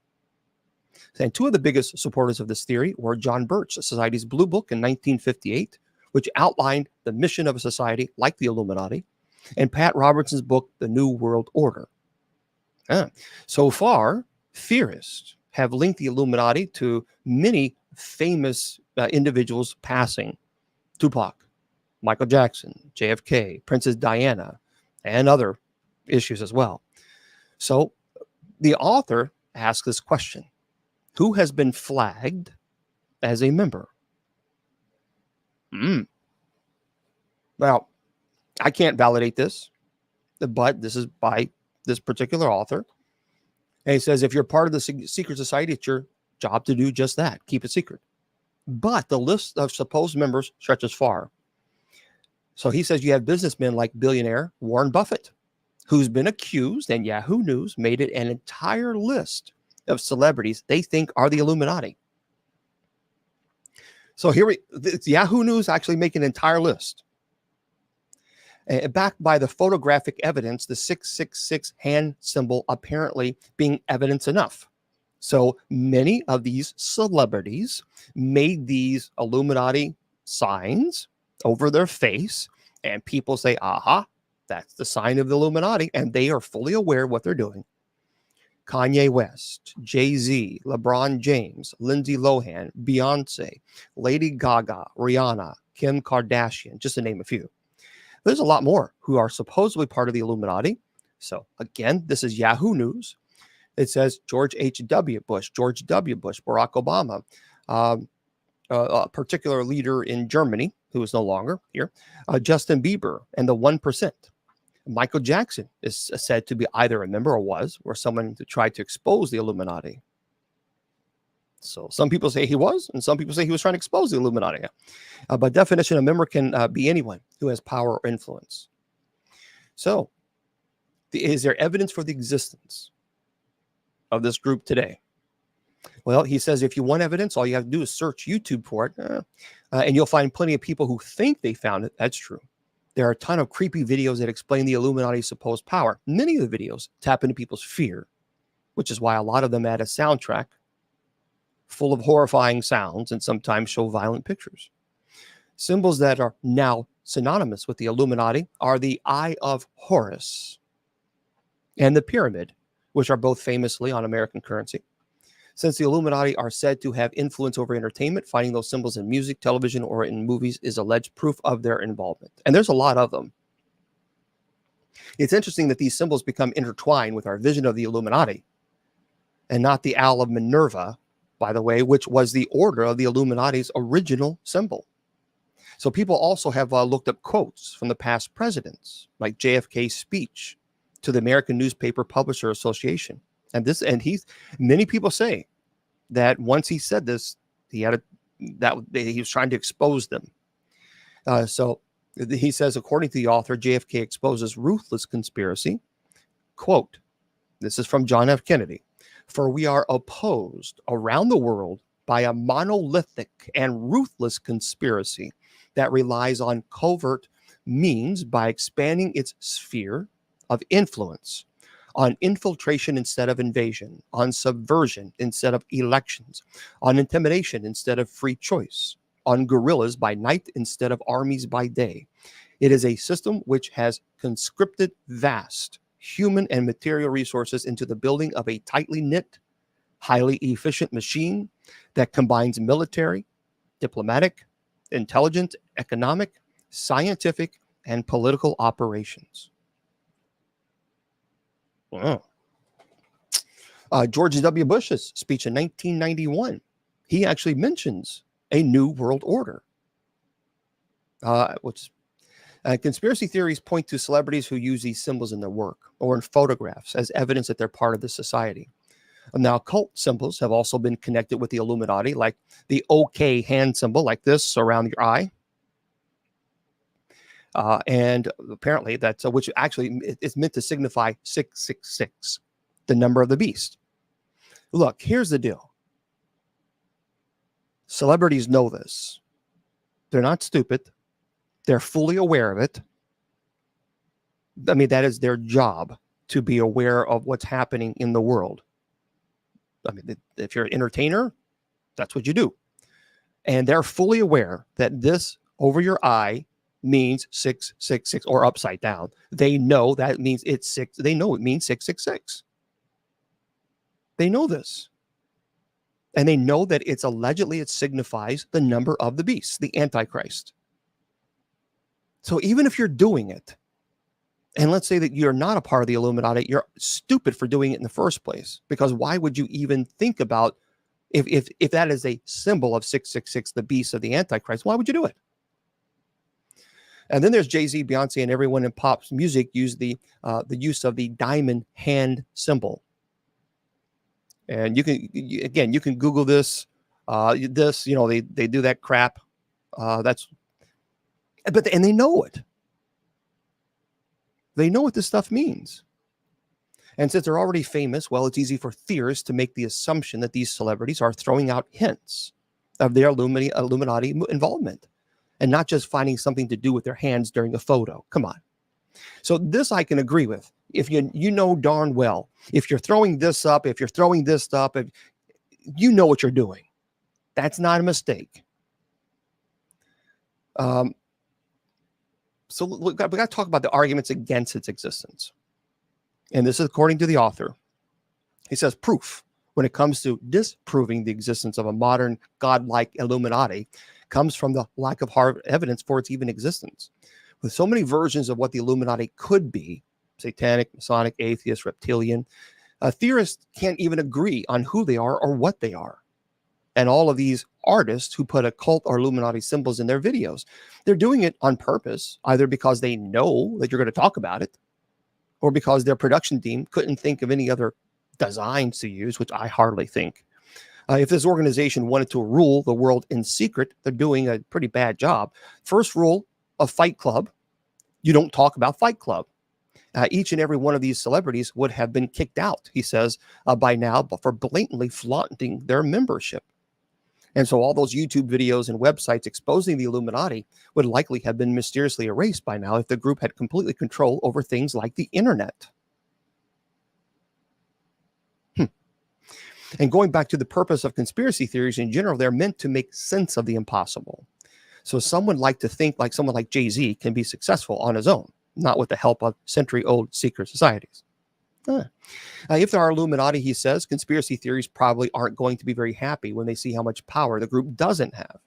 And two of the biggest supporters of this theory were John Birch, Society's Blue Book in 1958, which outlined the mission of a society like the Illuminati, and Pat Robertson's book, The New World Order. So far, theorists have linked the Illuminati to many famous individuals passing. Tupac, Michael Jackson, JFK, Princess Diana, and other issues as well. So the author asks this question: who has been flagged as a member? Well, I can't validate this, but this is by this particular author. And he says, if you're part of the secret society, it's your job to do just that. Keep it secret. But the list of supposed members stretches far. So he says you have businessmen like billionaire Warren Buffett, who's been accused, and Yahoo News made it an entire list of celebrities they think are the Illuminati. So Yahoo News actually make an entire list. Backed by the photographic evidence, the 666 hand symbol apparently being evidence enough. So many of these celebrities made these Illuminati signs over their face, and people say, aha, that's the sign of the Illuminati, and they are fully aware of what they're doing. Kanye West, Jay-Z, LeBron James, Lindsay Lohan, Beyonce, Lady Gaga, Rihanna, Kim Kardashian, just to name a few. There's a lot more who are supposedly part of the Illuminati. So again, this is Yahoo News. It says George H.W. Bush, George W. Bush, Barack Obama, a particular leader in Germany who is no longer here, Justin Bieber, and the 1%. Michael Jackson is said to be either a member or someone who tried to expose the Illuminati. So some people say he was, and some people say he was trying to expose the Illuminati. By definition, a member can be anyone who has power or influence. So is there evidence for the existence of this group today? Well, he says if you want evidence, all you have to do is search YouTube for it, and you'll find plenty of people who think they found it. That's true. There are a ton of creepy videos that explain the Illuminati's supposed power. Many of the videos tap into people's fear, which is why a lot of them add a soundtrack full of horrifying sounds and sometimes show violent pictures. Symbols that are now synonymous with the Illuminati are the Eye of Horus and the pyramid, which are both famously on American currency. Since the Illuminati are said to have influence over entertainment, finding those symbols in music, television, or in movies is alleged proof of their involvement. And there's a lot of them. It's interesting that these symbols become intertwined with our vision of the Illuminati and not the Owl of Minerva, by the way, which was the order of the Illuminati's original symbol. So people also have looked up quotes from the past presidents, like JFK's speech to the American Newspaper Publisher Association. And many people say that once he said this, he was trying to expose them. So he says, according to the author, JFK exposes ruthless conspiracy. Quote, this is from John F. Kennedy. For we are opposed around the world by a monolithic and ruthless conspiracy that relies on covert means by expanding its sphere of influence, on infiltration instead of invasion, on subversion instead of elections, on intimidation instead of free choice, on guerrillas by night instead of armies by day. It is a system which has conscripted vast human and material resources into the building of a tightly knit, highly efficient machine that combines military, diplomatic, intelligence, economic, scientific, and political operations. Wow. George W. Bush's speech in 1991, he actually mentions a new world order. Conspiracy theories point to celebrities who use these symbols in their work or in photographs as evidence that they're part of the society. Now, cult symbols have also been connected with the Illuminati, like the OK hand symbol, like this around your eye. And apparently that's which actually is meant to signify 666, the number of the beast. Look, here's the deal. Celebrities know this. They're not stupid. They're fully aware of it. I mean, that is their job, to be aware of what's happening in the world. I mean, if you're an entertainer, that's what you do. And they're fully aware that this over your eye means 666 or upside down. They know that means it's 6. They know it means 666. They know this. And they know that it signifies the number of the beast, the Antichrist. So even if you're doing it, and let's say that you're not a part of the Illuminati, you're stupid for doing it in the first place. Because why would you even think about, if that is a symbol of 666, the beast of the Antichrist, why would you do it? And then there's Jay-Z, Beyonce, and everyone in pop music use the use of the diamond hand symbol. And you can Google this. They do that crap. And they know it. They know what this stuff means. And since they're already famous, well, it's easy for theorists to make the assumption that these celebrities are throwing out hints of their Illuminati involvement and not just finding something to do with their hands during a photo. Come on. So this I can agree with. If you know darn well, if you're throwing this up, if you know what you're doing. That's not a mistake. So we got to talk about the arguments against its existence. And this is according to the author. He says proof when it comes to disproving the existence of a modern godlike Illuminati comes from the lack of hard evidence for its even existence. With so many versions of what the Illuminati could be, satanic, Masonic, atheist, reptilian, theorists can't even agree on who they are or what they are. And all of these artists who put occult or Illuminati symbols in their videos, they're doing it on purpose, either because they know that you're going to talk about it, or because their production team couldn't think of any other designs to use, which I hardly think. If this organization wanted to rule the world in secret, they're doing a pretty bad job. First rule of Fight Club, you don't talk about Fight Club. Each and every one of these celebrities would have been kicked out, he says, by now, but for blatantly flaunting their membership. And so all those YouTube videos and websites exposing the Illuminati would likely have been mysteriously erased by now if the group had completely control over things like the internet. And going back to the purpose of conspiracy theories in general, they're meant to make sense of the impossible. So some would like to think like someone like Jay-Z can be successful on his own, not with the help of century-old secret societies. If there are Illuminati, he says, conspiracy theories probably aren't going to be very happy when they see how much power the group doesn't have.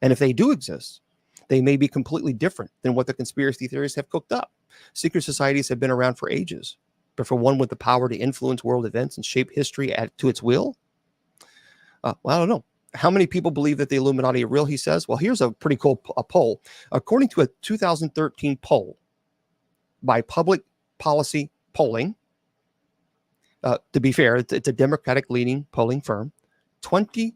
And if they do exist, they may be completely different than what the conspiracy theories have cooked up. Secret societies have been around for ages, but for one with the power to influence world events and shape history to its will, well, I don't know. How many people believe that the Illuminati are real, he says? Well, here's a pretty cool poll. According to a 2013 poll by Public Policy Polling, to be fair, it's a Democratic-leaning polling firm, 23%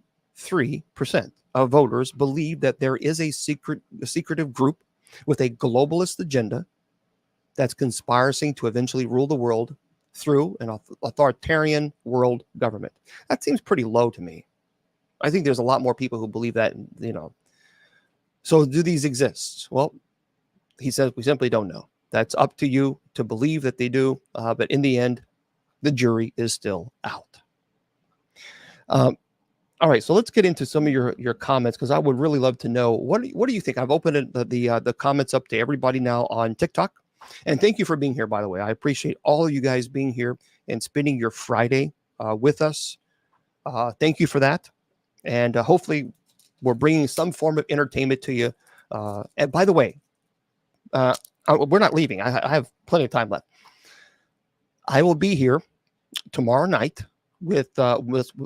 of voters believe that there is a secretive group with a globalist agenda that's conspiring to eventually rule the world through an authoritarian world government. That seems pretty low to me. I think there's a lot more people who believe that, So do these exist? Well, he says we simply don't know. That's up to you to believe that they do. But in the end, the jury is still out. All right, so let's get into some of your comments, because I would really love to know what do you think. I've opened the comments up to everybody now on TikTok, and thank you for being here. By the way, I appreciate all of you guys being here and spending your Friday with us. Thank you for that, and hopefully we're bringing some form of entertainment to you. And by the way, we're not leaving. I have plenty of time left. I will be here tomorrow night with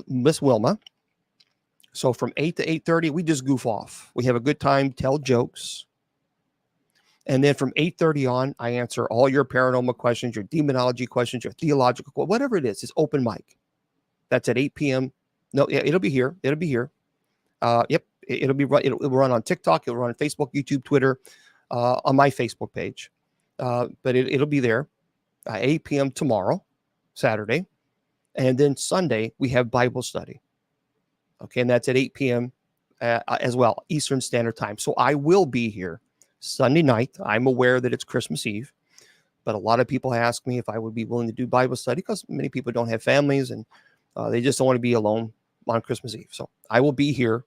Miss Wilma. So from 8 to 8:30, we just goof off. We have a good time, tell jokes. And then from 8:30 on, I answer all your paranormal questions, your demonology questions, your theological, whatever it is. It's open mic. That's at 8 p.m. No, yeah, it'll be here. It'll be here. Yep, it'll run on TikTok. It'll run on Facebook, YouTube, Twitter, on my Facebook page. But it'll be there 8 p.m. tomorrow, Saturday. And then Sunday, we have Bible study. Okay, and that's at 8 p.m. As well, Eastern Standard Time. So I will be here Sunday night. I'm aware that it's Christmas Eve, but a lot of people ask me if I would be willing to do Bible study, because many people don't have families and they just don't want to be alone on Christmas Eve. So I will be here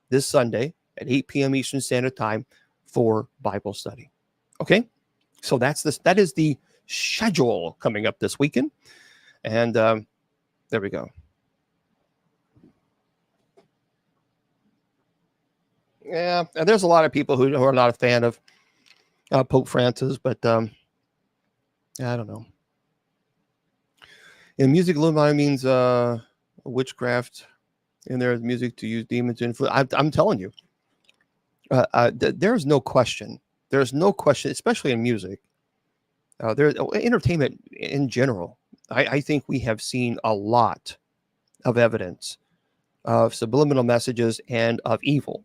this Sunday at 8 p.m. Eastern Standard Time for Bible study. Okay, so that is the schedule coming up this weekend, and there we go. Yeah, and there's a lot of people who are not a fan of Pope Francis, but I don't know. In music, Illuminati means witchcraft. In there is music to use demons to influence. I'm telling you, there's no question. There's no question, especially in music. There's entertainment in general. I think we have seen a lot of evidence of subliminal messages and of evil,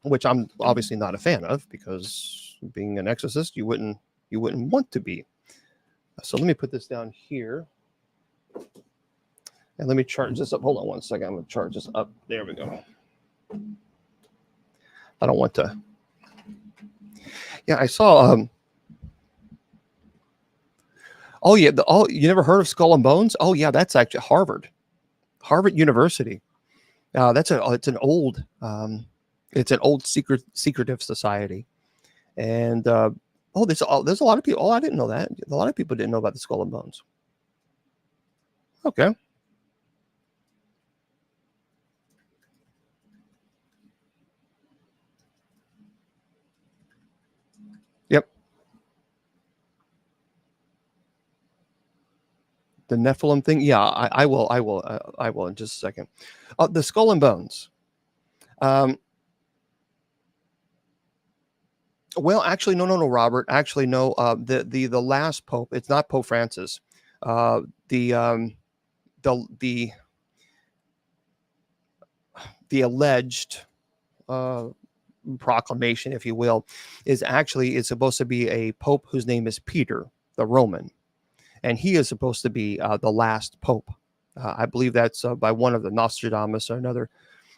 which I'm obviously not a fan of, because being an exorcist, you wouldn't want to be. So let me put this down here, and let me charge this up. Hold on one second. I'm going to charge this up. There we go. I don't want to. Yeah, I saw. Oh yeah, you never heard of Skull and Bones? Oh yeah, that's actually Harvard University. It's an old. It's an old secretive society, and there's a lot of people. Oh, I didn't know that. A lot of people didn't know about the Skull and Bones. Okay. Yep. The Nephilim thing. Yeah, I will in just a second. The Skull and Bones. Well, actually, no, Robert. Actually, no. The last pope. It's not Pope Francis. The alleged proclamation, if you will, is supposed to be a pope whose name is Peter the Roman, and he is supposed to be the last pope. I believe that's by one of the Nostradamus or another.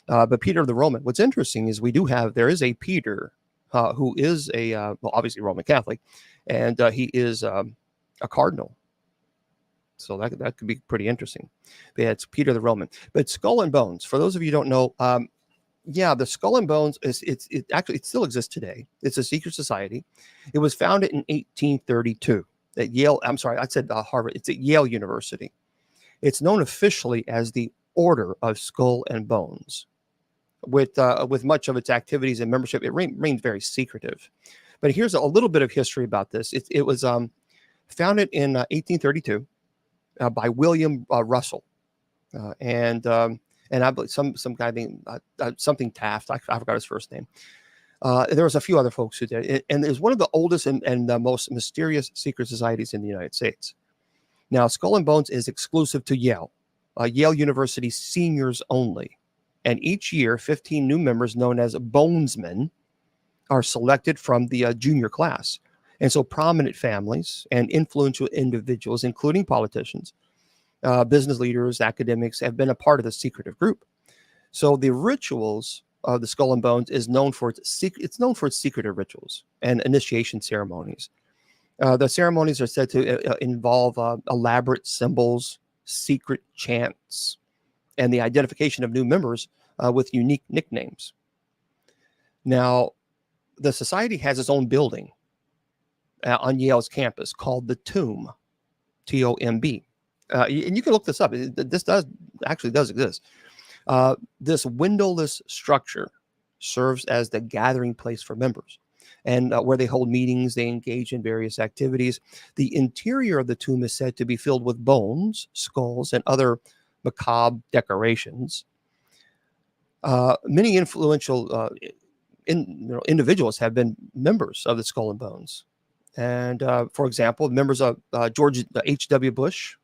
But Peter the Roman. What's interesting is there is a Peter. Who is obviously Roman Catholic, and he is a cardinal. So that could be pretty interesting. But yeah, it's Peter the Roman. But Skull and Bones, for those of you who don't know, Yeah, the Skull and Bones it still exists today. It's a secret society. It was founded in 1832 at Yale. I'm sorry, I said Harvard. It's at Yale University. It's known officially as the Order of Skull and Bones. With much of its activities and membership, it remains very secretive. But here's a little bit of history about this. It was founded in 1832 by William Russell, and I believe some guy named something Taft. I forgot his first name. There was a few other folks who did it, and it was one of the oldest and the most mysterious secret societies in the United States. Now, Skull and Bones is exclusive to Yale, Yale University seniors only. And each year, 15 new members known as Bonesmen are selected from the junior class. And so prominent families and influential individuals, including politicians, business leaders, academics, have been a part of the secretive group. So the rituals of the Skull and Bones is known for it's known for its secretive rituals and initiation ceremonies. The ceremonies are said to involve elaborate symbols, secret chants, and the identification of new members with unique nicknames. Now, the society has its own building on Yale's campus called the Tomb, Tomb. And you can look this up. This does exist. This windowless structure serves as the gathering place for members, and where they hold meetings, they engage in various activities. The interior of the tomb is said to be filled with bones, skulls, and other macabre decorations. Many influential individuals have been members of the Skull and Bones. And for example, members of George H.W. Bush,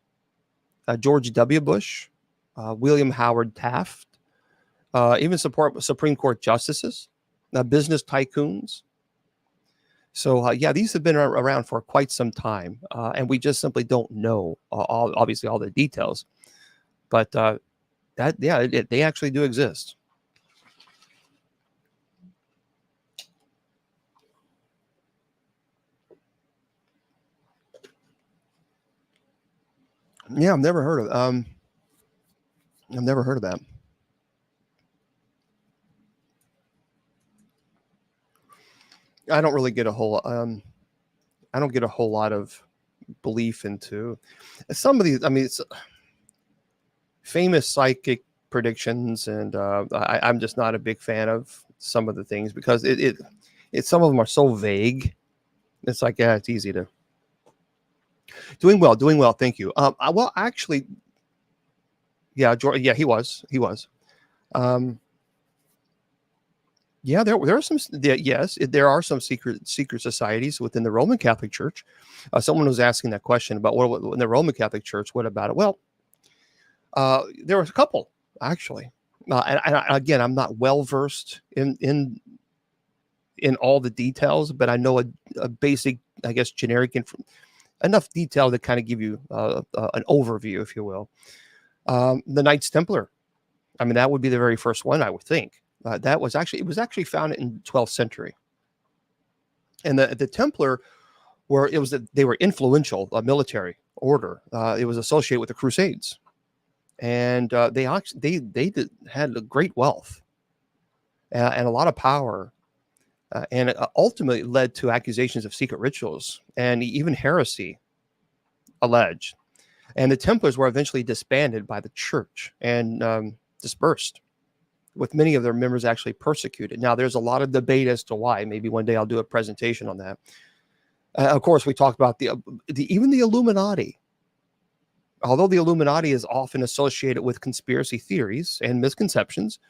George W. Bush, William Howard Taft, even support Supreme Court justices, business tycoons. So, yeah, these have been around for quite some time, and we just simply don't know, obviously, all the details. But they actually do exist. Yeah, I've never heard of that. I don't really get a whole I don't get a whole lot of belief into some of these. I mean, it's famous psychic predictions, and I'm just not a big fan of some of the things because it some of them are so vague. It's like, yeah, it's easy to. Doing well. Thank you. Well, actually, yeah, George, yeah, he was. Yeah, there are some. Yes, there are some secret societies within the Roman Catholic Church. Someone was asking that question about what in the Roman Catholic Church. What about it? Well, there was a couple actually. And again, I'm not well versed in all the details, but I know a basic, I guess, generic enough detail to kind of give you an overview, if you will. The Knights Templar. I mean, that would be the very first one, I would think. It was actually founded in the 12th century, and the Templar they were influential, a military order. It was associated with the Crusades, and they had great wealth and a lot of power, and it ultimately led to accusations of secret rituals and even heresy alleged. And the Templars were eventually disbanded by the church and dispersed, with many of their members actually persecuted. Now, there's a lot of debate as to why. Maybe one day I'll do a presentation on that. Of course, we talked about even the Illuminati. Although the Illuminati is often associated with conspiracy theories and misconceptions,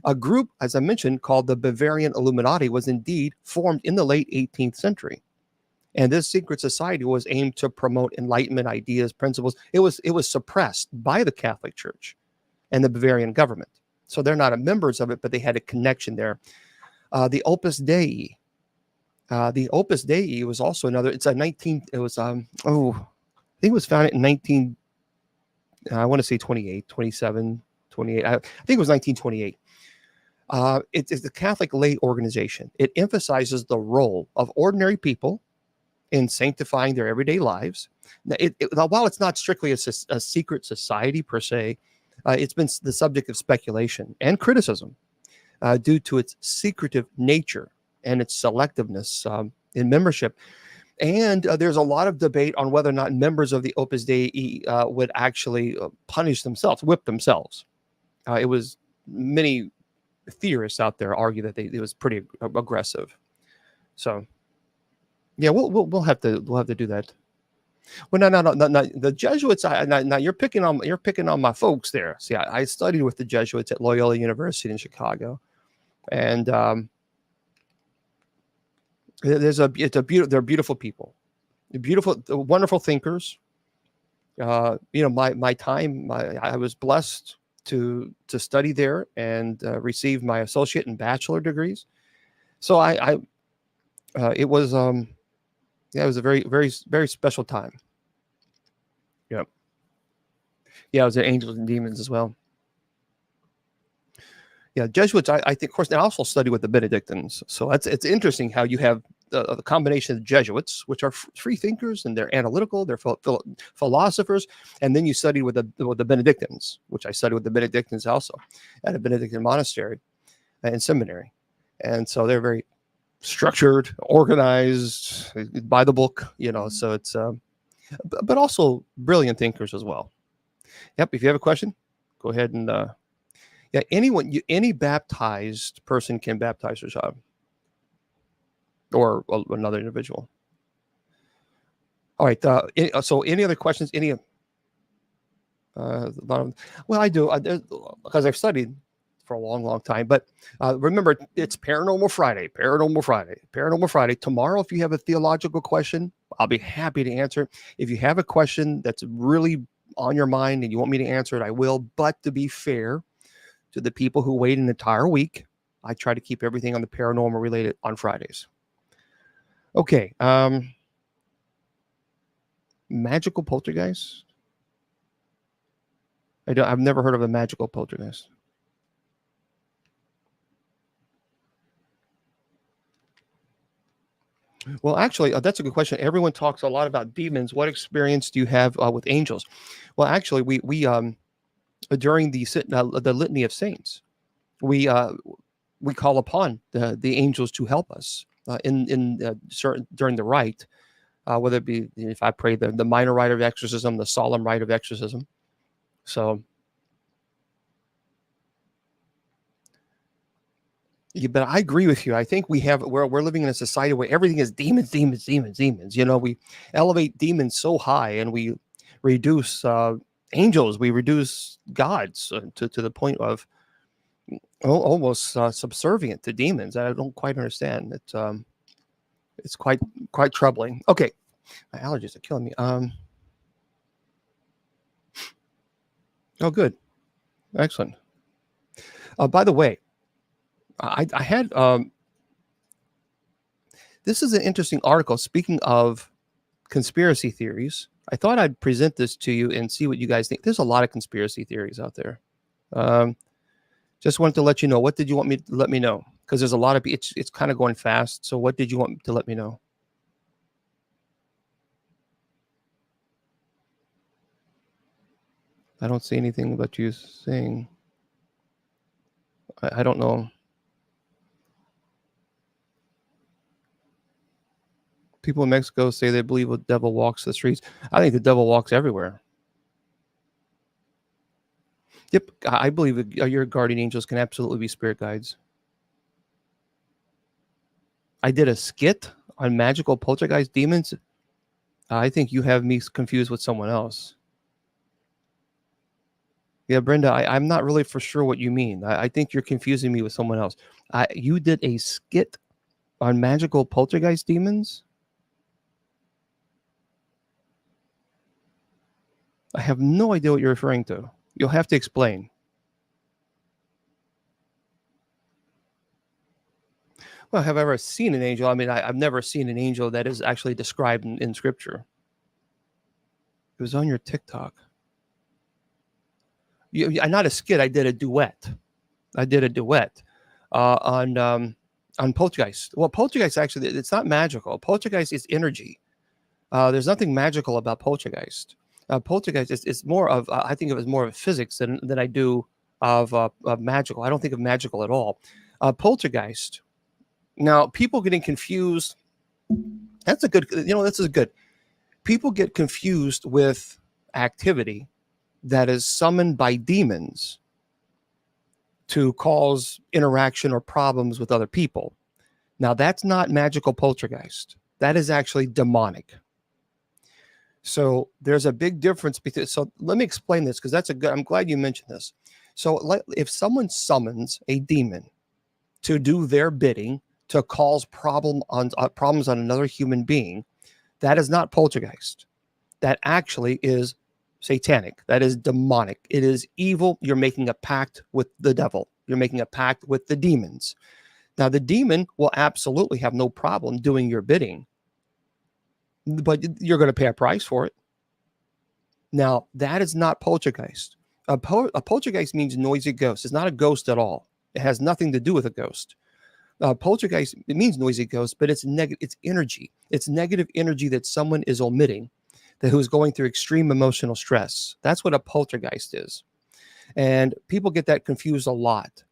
a group, as I mentioned, called the Bavarian Illuminati was indeed formed in the late 18th century. And this secret society was aimed to promote Enlightenment ideas, principles. It was suppressed by the Catholic Church and the Bavarian government. So they're not members of it, but they had a connection there. The Opus Dei. The Opus Dei was also another. It's a 19. It was I think it was founded in 19. I want to say 28, 27, 28. I think it was 1928. It's the Catholic lay organization. It emphasizes the role of ordinary people in sanctifying their everyday lives. While it's not strictly a secret society per se, it's been the subject of speculation and criticism due to its secretive nature and its selectiveness in membership. And there's a lot of debate on whether or not members of the Opus Dei would actually punish themselves, whip themselves. It was many theorists out there argue that it was pretty aggressive. So, yeah, we'll have to do that. Well, no. The Jesuits. Now you're picking on my folks there. See, I studied with the Jesuits at Loyola University in Chicago, and they're beautiful people, beautiful, wonderful thinkers. My time, I was blessed to study there and receive my associate and bachelor degrees. So it was it was a very, very, very special time. Yep. Yeah, I was at Angels and Demons as well. Yeah, Jesuits, I think, of course, I also study with the Benedictines. So it's interesting how you have the combination of the Jesuits, which are free thinkers and they're analytical, they're philosophers, and then you study with the Benedictines, which I studied with the Benedictines also at a Benedictine monastery and seminary. And so they're very structured, organized, by the book, so it's, but also brilliant thinkers as well. Yep. If you have a question, go ahead and, yeah, any baptized person can baptize their child or another individual. All right. So any other questions? Well, I do because I've studied for a long, long time. But remember, it's Paranormal Friday. Tomorrow, if you have a theological question, I'll be happy to answer it. If you have a question that's really on your mind and you want me to answer it, I will. But to be fair to the people who wait an entire week, I try to keep everything on the paranormal related on Fridays. Okay. Magical poltergeist? I've never heard of a magical poltergeist. Well, actually, that's a good question. Everyone talks a lot about demons. What experience do you have with angels? Well, actually, we during the litany of saints, we call upon the angels to help us in certain during the rite, whether it be if I pray the minor rite of exorcism, the solemn rite of exorcism. So, yeah, but I agree with you. I think we're living in a society where everything is demons. We elevate demons so high, and we reduce angels. We reduce gods to the point of almost subservient to demons. I don't quite understand. It's quite troubling. Okay, my allergies are killing me. Oh, good, excellent. By the way, I had this is an interesting article. Speaking of conspiracy theories, I thought I'd present this to you and see what you guys think. There's a lot of conspiracy theories out there. Just wanted to let you know. What did you want me to let me know? Because there's a lot of it's kind of going fast. So what did you want to let me know? I don't see anything about you saying. I don't know. People in Mexico say they believe the devil walks the streets. I think the devil walks everywhere. Yep, I believe that your guardian angels can absolutely be spirit guides. I did a skit on magical poltergeist demons. I think you have me confused with someone else. Yeah, Brenda, I'm not really for sure what you mean. I think you're confusing me with someone else. You did a skit on magical poltergeist demons? I have no idea what you're referring to. You'll have to explain. Well, have I ever seen an angel? I mean, I've never seen an angel that is actually described in Scripture. It was on your TikTok. Not a skit. I did a duet. On poltergeist. Well, poltergeist actually, it's not magical. Poltergeist is energy. There's nothing magical about poltergeist. Poltergeist is more of I think of it as more of physics than I do of magical. I don't think of magical at all. Poltergeist. Now, people getting confused. That's a good, this is good. People get confused with activity that is summoned by demons to cause interaction or problems with other people. Now, that's not magical poltergeist. That is actually demonic. So there's a big difference between. So let me explain this, because that's a good. I'm glad you mentioned this. So if someone summons a demon to do their bidding, to cause problems on another human being, that is not poltergeist. That actually is satanic. That is demonic. It is evil. You're making a pact with the devil. You're making a pact with the demons. Now, the demon will absolutely have no problem doing your bidding, but you're going to pay a price for it. Now, that is not poltergeist. A poltergeist means noisy ghost. It's not a ghost at all. It has nothing to do with a ghost. Poltergeist, it means noisy ghost, but it's it's energy. It's negative energy that someone is omitting, that who's going through extreme emotional stress. That's what a poltergeist is. And people get that confused a lot.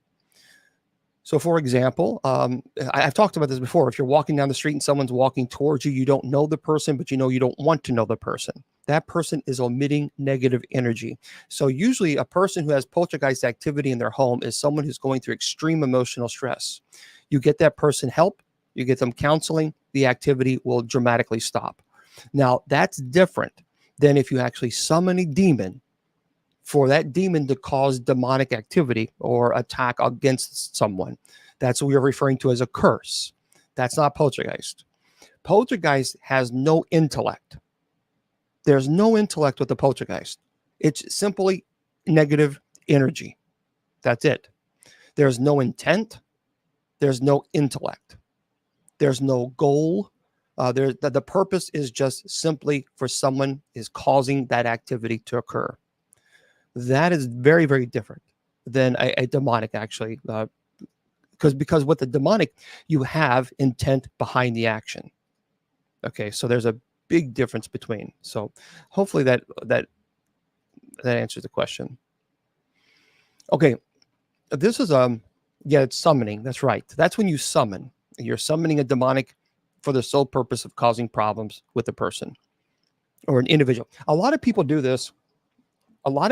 So, for example, I've talked about this before. If you're walking down the street and someone's walking towards you, you don't know the person, but you don't want to know the person. That person is omitting negative energy. So usually a person who has poltergeist activity in their home is someone who's going through extreme emotional stress. You get that person help, you get them counseling, the activity will dramatically stop. Now, that's different than if you actually summon a demon for that demon to cause demonic activity or attack against someone. That's what we're referring to as a curse. That's not poltergeist. Poltergeist has no intellect. There's no intellect with the poltergeist. It's simply negative energy. That's it. There's no intent. There's no intellect. There's no goal. The purpose is just simply for someone is causing that activity to occur. That is very, very different than a demonic, actually, because with the demonic, you have intent behind the action. Okay, so there's a big difference between. So hopefully that answers the question. Okay, this is it's summoning. That's right. That's when you summon. You're summoning a demonic for the sole purpose of causing problems with a person or an individual. A lot of people do this. With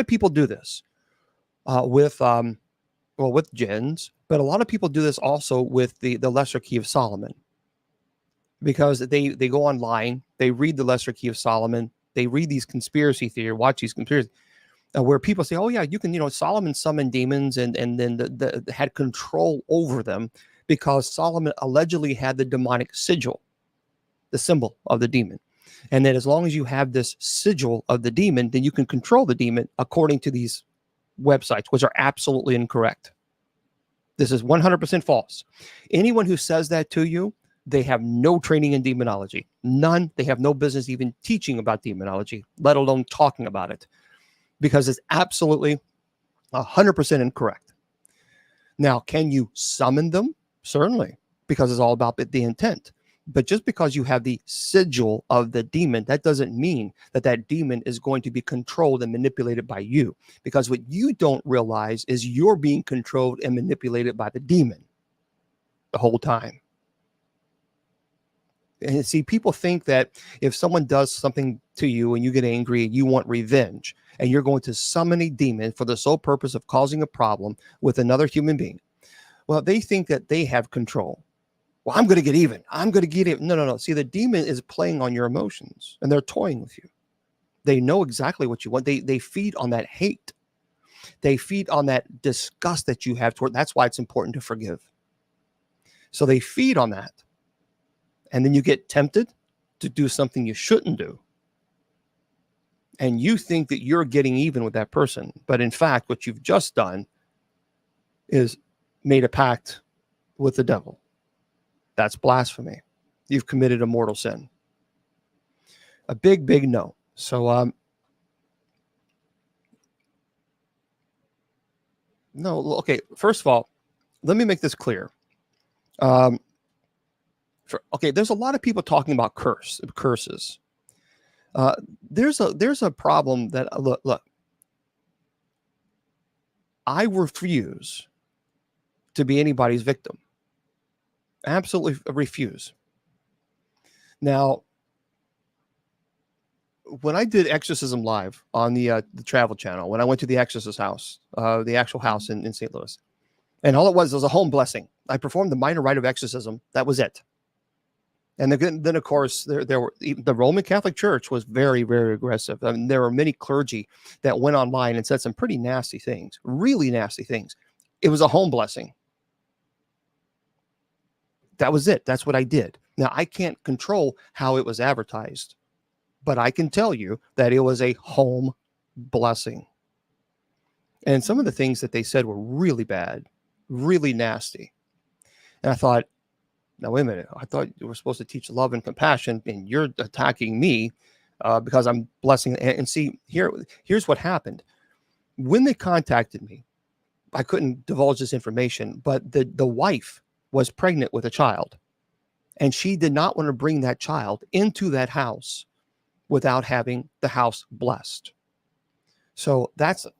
jinns, but a lot of people do this also with the Lesser Key of Solomon, because they go online, they read the Lesser Key of Solomon, they read these conspiracy theories, watch these conspiracy where people say, oh yeah, you can, Solomon summoned demons and then had control over them because Solomon allegedly had the demonic sigil, the symbol of the demon. And that as long as you have this sigil of the demon, then you can control the demon according to these websites, which are absolutely incorrect. This is 100% false. Anyone who says that to you, they have no training in demonology. None. They have no business even teaching about demonology, let alone talking about it, because it's absolutely 100% incorrect. Now, can you summon them? Certainly, because it's all about the intent. But just because you have the sigil of the demon, that doesn't mean that demon is going to be controlled and manipulated by you. Because what you don't realize is you're being controlled and manipulated by the demon the whole time. And see, people think that if someone does something to you and you get angry and you want revenge, and you're going to summon a demon for the sole purpose of causing a problem with another human being, well, they think that they have control. Well, I'm going to get even. I'm going to get even. No. See, the demon is playing on your emotions and they're toying with you. They know exactly what you want. They feed on that hate. They feed on that disgust that you have toward. That's why it's important to forgive. So they feed on that. And then you get tempted to do something you shouldn't do. And you think that you're getting even with that person. But in fact, what you've just done is made a pact with the devil. That's blasphemy. You've committed a mortal sin. A big, big no. So, no, okay. First of all, let me make this clear. There's a lot of people talking about curses. There's a problem that look. I refuse to be anybody's victim. Absolutely refuse. Now, when I did Exorcism Live on the Travel Channel, when I went to the Exorcist house, the actual house in St. Louis, and all it was a home blessing. I performed the minor rite of exorcism. That was it. And then of course, there were the Roman Catholic Church was very, very aggressive. I mean, there were many clergy that went online and said some pretty nasty things, really nasty things. It was a home blessing. That was it. That's what I did. Now, I can't control how it was advertised, but I can tell you that it was a home blessing. And some of the things that they said were really bad, really nasty. And I thought, now, wait a minute. I thought you were supposed to teach love and compassion, and you're attacking me because I'm blessing. And see, here's what happened. When they contacted me, I couldn't divulge this information, but the wife was pregnant with a child, and she did not want to bring that child into that house without having the house blessed. So I said,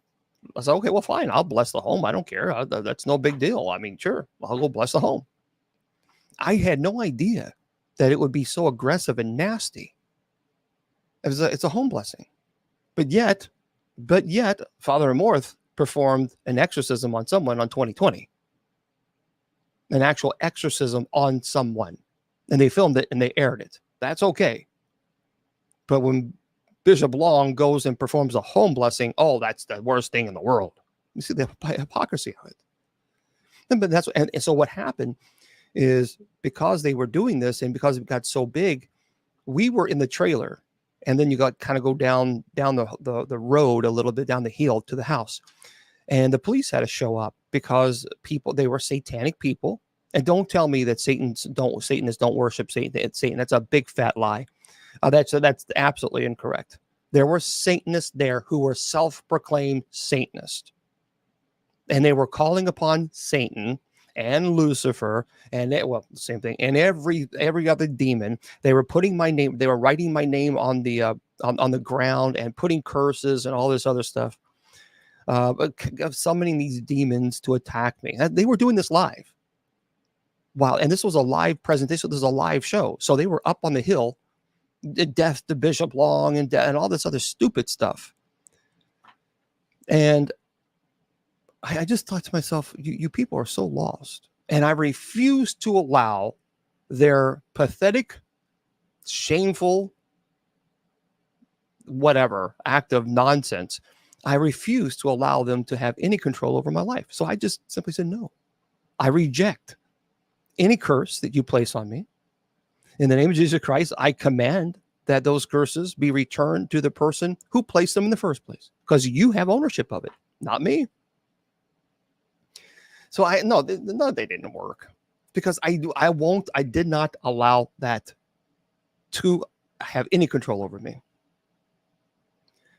okay, well, fine. I'll bless the home. I don't care. That's no big deal. I mean, sure, I'll go bless the home. I had no idea that it would be so aggressive and nasty. It's a home blessing. But yet, Father Amorth performed an exorcism on someone on 2020. An actual exorcism on someone. And they filmed it and they aired it. That's okay. But when Bishop Long goes and performs a home blessing, oh, that's the worst thing in the world. You see the hypocrisy of it. And so what happened is, because they were doing this and because it got so big, we were in the trailer, and then you got kind of go down the road a little bit, down the hill to the house, and the police had to show up because they were satanic people. And don't tell me that Satanists don't worship Satan. It's Satan. That's a big fat lie. That's absolutely incorrect. There were Satanists there who were self-proclaimed Satanists, and they were calling upon Satan and Lucifer, and the same thing, and every other demon. They were putting my name. They were writing my name on the on the ground and putting curses and all this other stuff, summoning these demons to attack me. They were doing this live. Wow, and this was a live presentation. This was a live show, so they were up on the hill, death to Bishop Long and all this other stupid stuff. And I just thought to myself, you people are so lost. And I refuse to allow their pathetic, shameful, whatever act of nonsense. I refuse to allow them to have any control over my life. So I just simply said, no, I reject any curse that you place on me. In the name of Jesus Christ, I command that those curses be returned to the person who placed them in the first place, because you have ownership of it, not me. So they didn't work, because I did not allow that to have any control over me.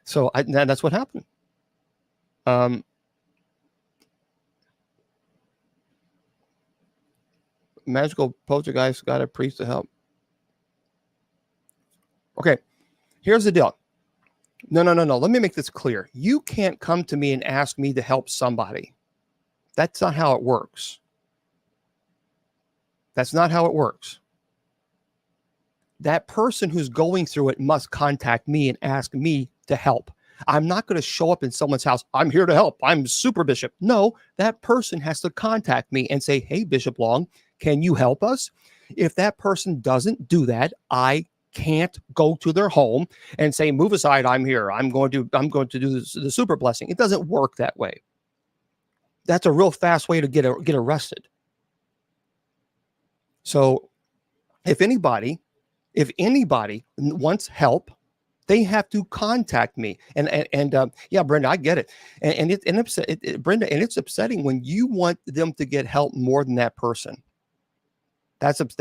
So that's what happened. Magical poltergeist got a priest to help. Okay, here's the deal. No. Let me make this clear. You can't come to me and ask me to help somebody. That's not how it works. That's not how it works. That person who's going through it must contact me and ask me to help. I'm not going to show up in someone's house. I'm here to help. I'm super bishop. No, that person has to contact me and say, hey, Bishop Long, can you help us? If that person doesn't do that, I can't go to their home and say, move aside, I'm here. I'm going to do the super blessing. It doesn't work that way. That's a real fast way to get arrested. So if anybody wants help, they have to contact me. And yeah, Brenda, I get it. Brenda, and it's upsetting when you want them to get help more than that person. That's what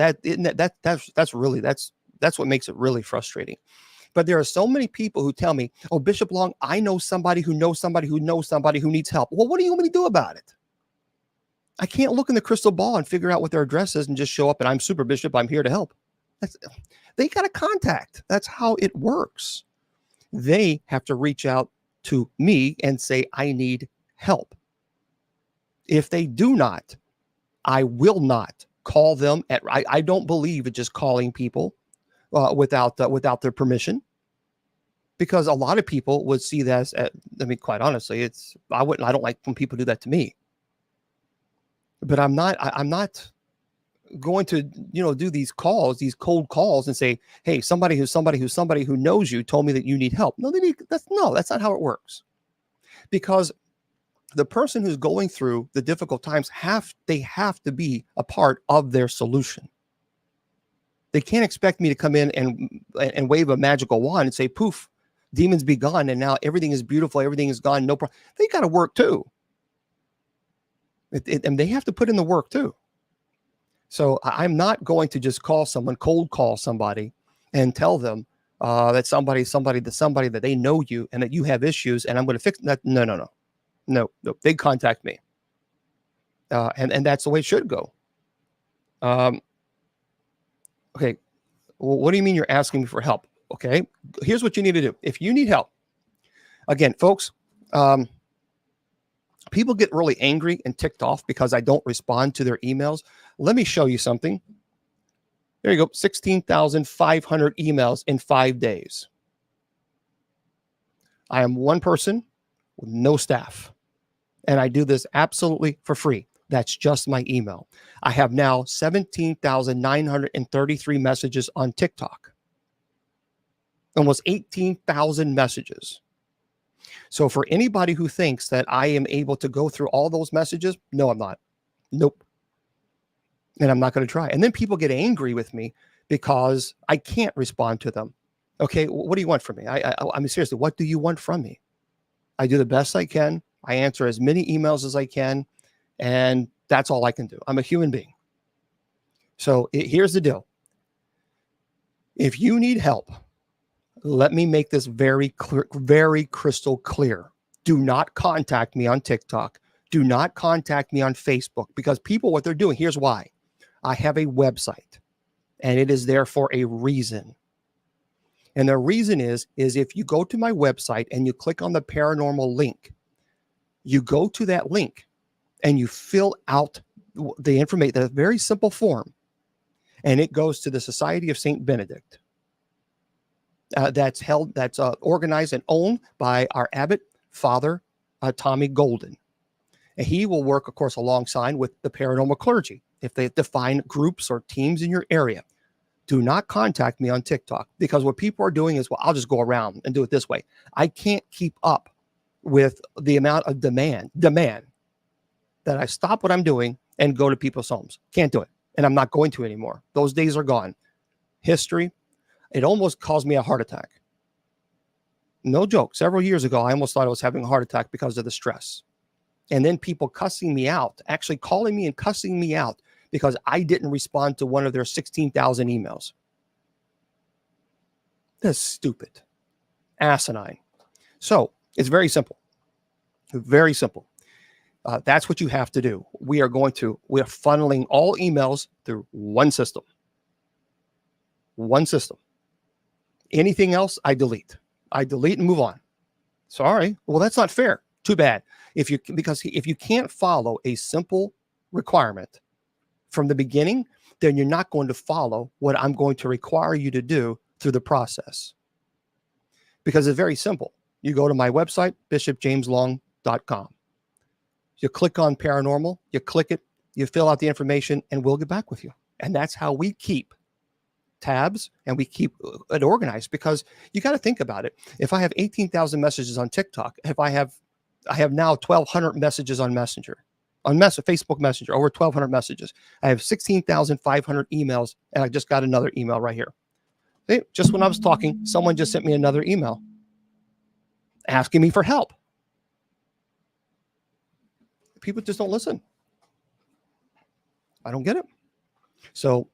makes it really frustrating. But there are so many people who tell me, oh, Bishop Long, I know somebody who knows somebody who knows somebody who needs help. Well, what do you want me to do about it? I can't look in the crystal ball and figure out what their address is and just show up and I'm super bishop. I'm here to help. They got to contact. That's how it works. They have to reach out to me and say, I need help. If they do not, I will not call them I don't believe in just calling people without their permission, because a lot of people would see that as, I mean, quite honestly, I don't like when people do that to me. But I'm not going to, do these calls, these cold calls, and say, hey, somebody who knows you told me that you need help. No, that's not how it works. Because the person who's going through the difficult times have to be a part of their solution. They can't expect me to come in and wave a magical wand and say, poof, demons be gone, and now everything is beautiful, everything is gone, no problem. They got to work too. And they have to put in the work too. So I'm not going to just cold call somebody and tell them that somebody that they know you and that you have issues and I'm going to fix that. No. They contact me. And that's the way it should go. Okay. Well, what do you mean you're asking me for help? Okay. Here's what you need to do. If you need help, again, folks, people get really angry and ticked off because I don't respond to their emails. Let me show you something. There you go. 16,500 emails in 5 days. I am one person with no staff, and I do this absolutely for free. That's just my email. I have now 17,933 messages on TikTok. Almost 18,000 messages. So for anybody who thinks that I am able to go through all those messages, no, I'm not. Nope. And I'm not going to try. And then people get angry with me because I can't respond to them. Okay, what do you want from me? I mean, seriously, what do you want from me? I do the best I can. I answer as many emails as I can. And that's all I can do. I'm a human being. So here's the deal. If you need help, let me make this very clear, very crystal clear. Do not contact me on TikTok. Do not contact me on Facebook, because people, what they're doing, here's why. I have a website and it is there for a reason. And the reason is if you go to my website and you click on the paranormal link, you go to that link and you fill out the information, the very simple form, and it goes to the Society of St. Benedict. That's organized and owned by our abbot, Father Tommy Golden. And he will work, of course, alongside with the paranormal clergy if they define groups or teams in your area. Do not contact me on TikTok, because what people are doing is, well, I'll just go around and do it this way. I can't keep up with the amount of demand that I stop what I'm doing and go to people's homes. Can't do it. And I'm not going to anymore. Those days are gone. History. It almost caused me a heart attack. No joke. Several years ago, I almost thought I was having a heart attack because of the stress. And then people cussing me out, actually calling me and cussing me out because I didn't respond to one of their 16,000 emails. That's stupid. Asinine. So it's very simple. Very simple. That's what you have to do. We are funneling all emails through one system. One system. Anything else, I delete. I delete and move on. Sorry. Well, that's not fair. Too bad. Because if you can't follow a simple requirement from the beginning, then you're not going to follow what I'm going to require you to do through the process. Because it's very simple. You go to my website, bishopjameslong.com. You click on paranormal, you click it, you fill out the information, and we'll get back with you. And that's how we keep tabs and we keep it organized, because you got to think about it. If I have 18,000 messages on TikTok, if I have now 1,200 messages on Messenger, Facebook Messenger, over 1,200 messages. I have 16,500 emails, and I just got another email right here. See, just when I was talking, someone just sent me another email asking me for help. People just don't listen. I don't get it. So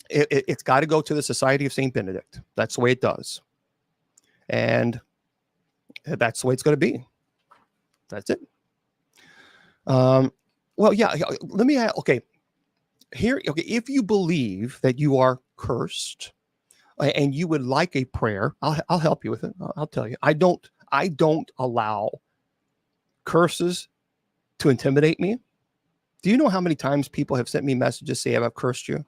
it's got to go to the Society of St. Benedict. That's the way it does. And that's the way it's going to be. That's it. Well, yeah, let me ask, okay. If you believe that you are cursed and you would like a prayer, I'll help you with it. I'll tell you. I don't allow curses to intimidate me, Do you know how many times people have sent me messages saying I've cursed you?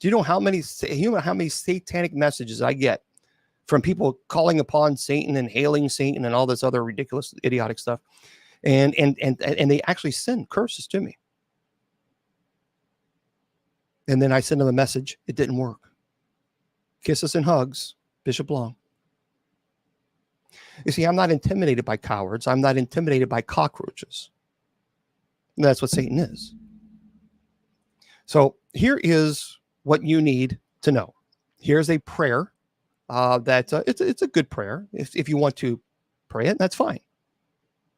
Do you know how many satanic messages I get from people calling upon Satan and hailing Satan and all this other ridiculous, idiotic stuff? And they actually send curses to me. And then I send them a message. It didn't work. Kisses and hugs, Bishop Long. You see, I'm not intimidated by cowards. I'm not intimidated by cockroaches. And that's what Satan is. So here is what you need to know. Here's a prayer that it's a good prayer. If you want to pray it, that's fine.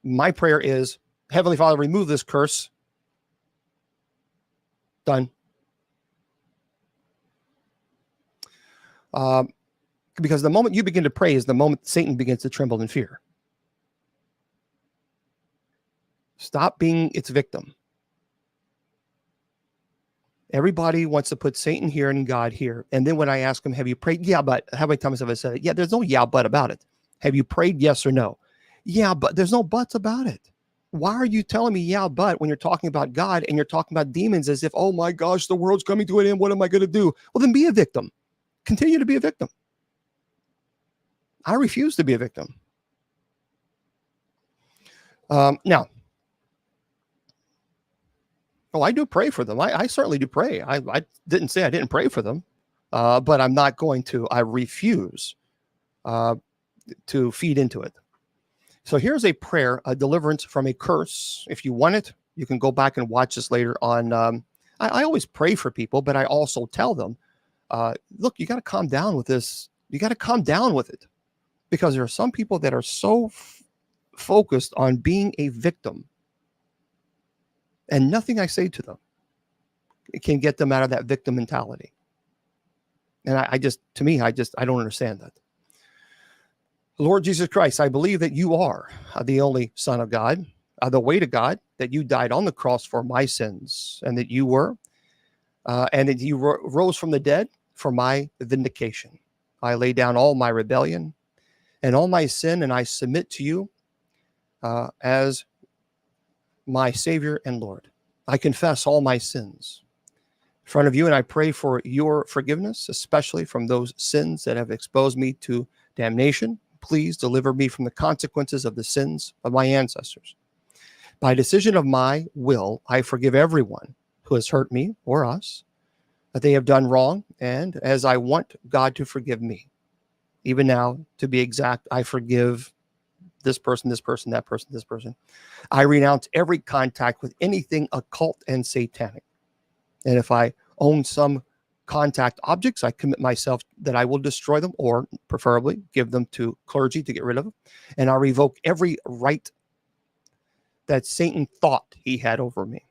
My prayer is, Heavenly Father, remove this curse. Done. Because the moment you begin to pray is the moment Satan begins to tremble in fear. Stop being its victim. Everybody wants to put Satan here and God here. And then when I ask them, have you prayed? Yeah, but how many times have I said it? Yeah, there's no yeah, but about it. Have you prayed? Yes or no? Yeah, but there's no buts about it. Why are you telling me yeah, but when you're talking about God and you're talking about demons as if, oh my gosh, the world's coming to an end. What am I going to do? Well, then be a victim. Continue to be a victim. I refuse to be a victim. Now, I do pray for them. I certainly do pray. I didn't say I didn't pray for them, but I'm not going to. I refuse to feed into it. So here's a prayer, a deliverance from a curse. If you want it, you can go back and watch this later on. I always pray for people, but I also tell them, look, you got to calm down with this. You got to calm down with it, because there are some people that are so focused on being a victim, and nothing I say to them can get them out of that victim mentality. And I don't understand that. Lord Jesus Christ, I believe that you are the only Son of God, the way to God, that you died on the cross for my sins, and that you were, and that you rose from the dead for my vindication. I lay down all my rebellion and all my sin, and I submit to you as my Savior and Lord. I confess all my sins in front of you, and I pray for your forgiveness, especially from those sins that have exposed me to damnation. Please deliver me from the consequences of the sins of my ancestors. By decision of my will, I forgive everyone who has hurt me or us, that they have done wrong, and as I want God to forgive me. Even now, to be exact, I forgive this person, that person, this person. I renounce every contact with anything occult and satanic. And if I own some contact objects, I commit myself that I will destroy them, or preferably give them to clergy to get rid of them. And I revoke every right that Satan thought he had over me.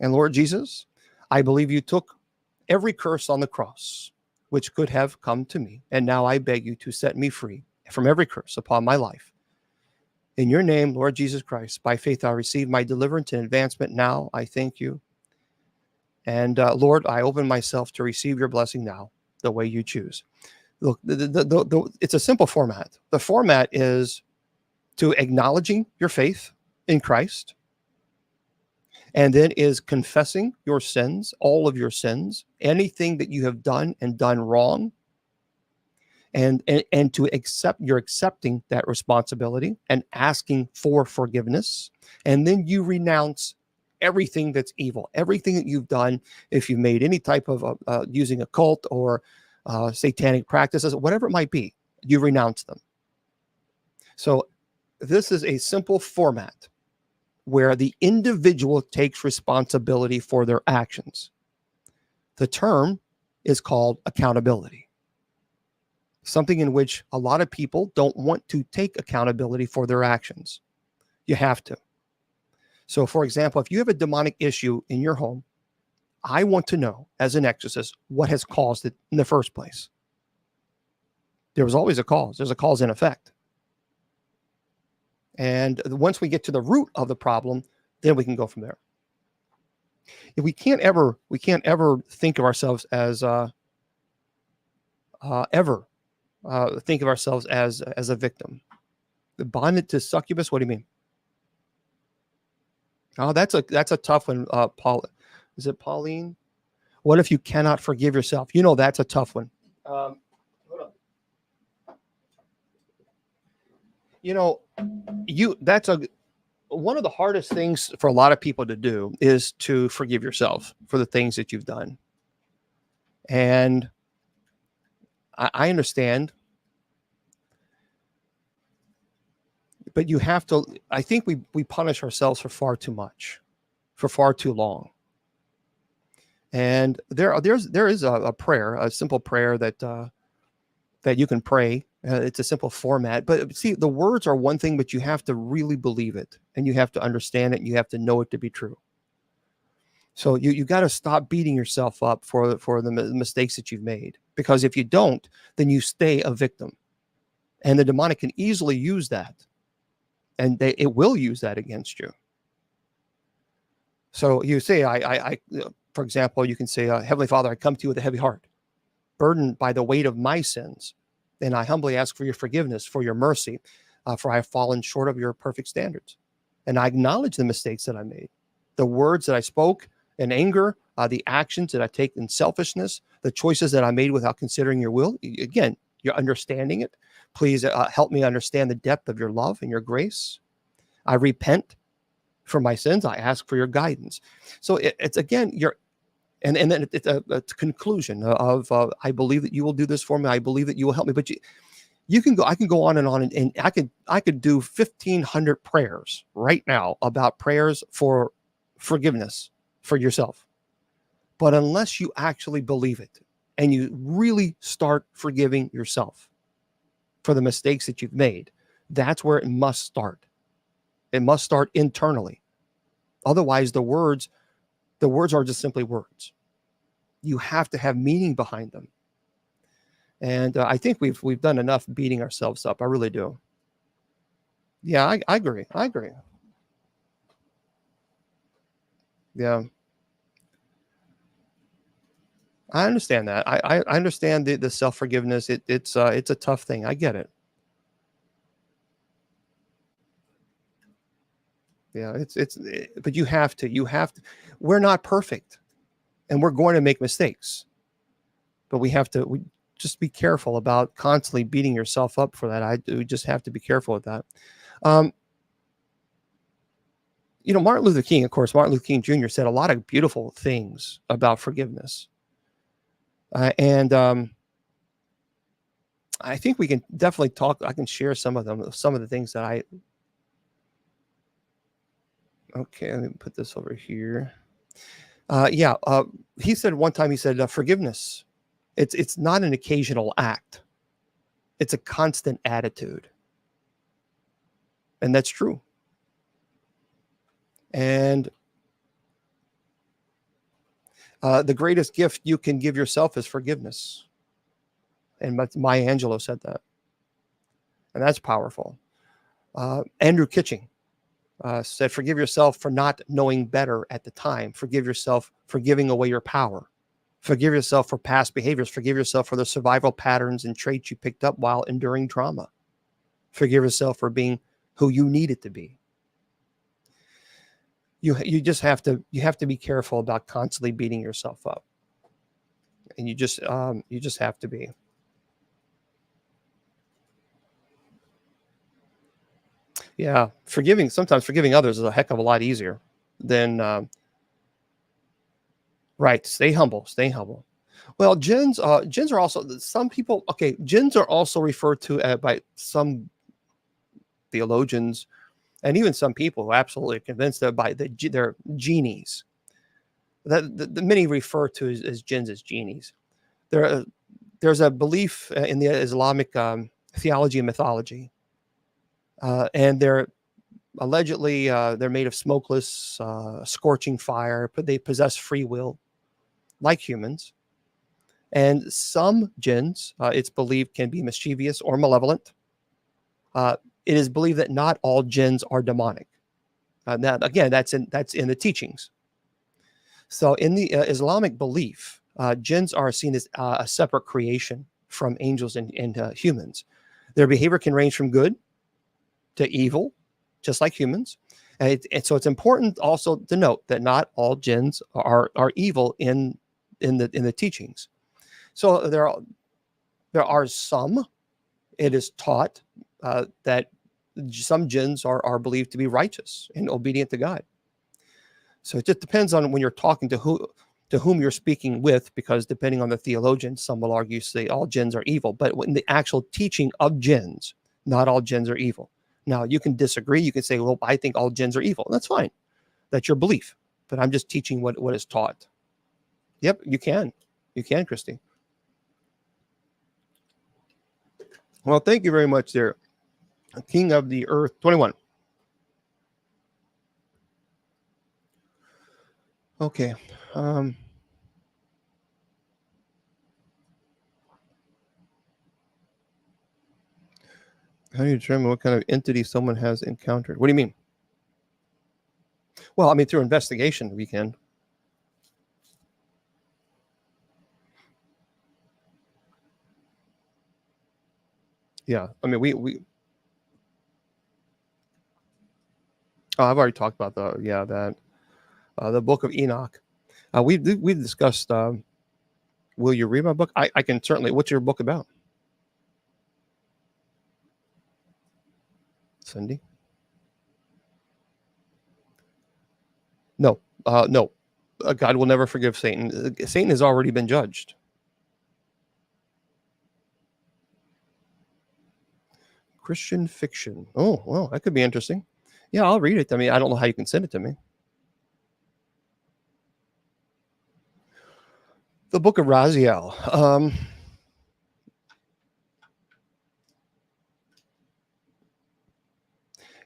And Lord Jesus, I believe you took every curse on the cross which could have come to me. And now I beg you to set me free from every curse upon my life. In your name, Lord Jesus Christ, by faith I receive my deliverance and advancement now. I thank you. And Lord, I open myself to receive your blessing now, the way you choose. Look, it's a simple format. The format is to acknowledging your faith in Christ, and then is confessing your sins, all of your sins, anything that you have done and done wrong, and to accepting that responsibility and asking for forgiveness. And then you renounce everything that's evil, everything that you've done. If you've made any type of using occult or satanic practices, whatever it might be, you renounce them. So this is a simple format where the individual takes responsibility for their actions. The term is called accountability, something in which a lot of people don't want to take accountability for their actions. You have to. So, for example, if you have a demonic issue in your home, I want to know, as an exorcist, what has caused it in the first place. There was always a cause. There's a cause and effect. And once we get to the root of the problem, then we can go from there. If we can't ever think of ourselves as think of ourselves as a victim. The bonded to succubus. What do you mean? Oh, that's a tough one. Paul, is it Pauline? What if you cannot forgive yourself? You know, that's a tough one. Hold on. You know, that's a one of the hardest things for a lot of people to do is to forgive yourself for the things that you've done. And I understand, but you have to. I think we punish ourselves for far too much, for far too long. And there is a prayer, a simple prayer that you can pray. It's a simple format, but see, the words are one thing, but you have to really believe it, and you have to understand it, and you have to know it to be true. So you got to stop beating yourself up for the mistakes that you've made, because if you don't, then you stay a victim, and the demonic can easily use that, and it will use that against you. So you say, for example, you can say, Heavenly Father, I come to you with a heavy heart, burdened by the weight of my sins. And I humbly ask for your forgiveness, for your mercy, for I have fallen short of your perfect standards. And I acknowledge the mistakes that I made, the words that I spoke in anger, the actions that I take in selfishness, the choices that I made without considering your will. Again, you're understanding it. Please help me understand the depth of your love and your grace. I repent for my sins. I ask for your guidance. So it's again, and then it's a conclusion of I believe that you will do this for me. I believe that you will help me. But you can go. I can go on, and I could do 1,500 prayers right now about prayers for forgiveness for yourself. But unless you actually believe it and you really start forgiving yourself for the mistakes that you've made, that's where it must start. It must start internally. Otherwise, the words are just simply words. You have to have meaning behind them. And I think we've done enough beating ourselves up. I really do. Yeah, I agree. I agree. Yeah, I understand that. I understand the self forgiveness. It's a tough thing. I get it. Yeah, but you have to. We're not perfect, and we're going to make mistakes, but we just be careful about constantly beating yourself up for that. We just have to be careful with that. Um, Martin Luther King, of course, Martin Luther King Jr. said a lot of beautiful things about forgiveness. And I think we can definitely talk. I can share some of them, some of the things that okay, let me put this over here. Yeah. He said one time, he said, forgiveness, it's not an occasional act. It's a constant attitude. And that's true. And the greatest gift you can give yourself is forgiveness. And Maya Angelou said that. And that's powerful. Andrew Kitching said, forgive yourself for not knowing better at the time. Forgive yourself for giving away your power. Forgive yourself for past behaviors. Forgive yourself for the survival patterns and traits you picked up while enduring trauma. Forgive yourself for being who you needed to be. You just have to be careful about constantly beating yourself up. And you just have to be. Yeah, sometimes forgiving others is a heck of a lot easier than right. Stay humble. Stay humble. Well, jinns are also some people. Okay, jinns are also referred to by some theologians and even some people who are absolutely convinced that they're genies. That the many refer to as jinns as genies. There's a belief in the Islamic theology and mythology, and they're allegedly they're made of smokeless, scorching fire, but they possess free will like humans. And some jinns, it's believed, can be mischievous or malevolent. It is believed that not all jinns are demonic. Now, again, that's in the teachings. So, in the Islamic belief, jinns are seen as a separate creation from angels and humans. Their behavior can range from good to evil, just like humans, And so it's important also to note that not all jinns are evil in the teachings. So there are some. It is taught that some jinns are believed to be righteous and obedient to God. So it just depends on when you're talking to whom you're speaking with, because depending on the theologian, some will argue say all jinns are evil, but in the actual teaching of jinns, not all jinns are evil. Now you can disagree. You can say, well, I think all jinns are evil. That's fine. That's your belief. But I'm just teaching what is taught. Yep, you can. You can, Christy. Well, thank you very much there. King of the Earth 21. Okay. How do you determine what kind of entity someone has encountered? What do you mean? Well, I mean, through investigation, we can. Yeah. I mean, we oh, I've already talked about the book of Enoch. We've discussed. Will you read my book? I can certainly. What's your book about, Cindy? No, no. God will never forgive Satan. Satan has already been judged. Christian fiction. Oh, well, that could be interesting. Yeah, I'll read it. I mean, I don't know how you can send it to me. The book of Raziel.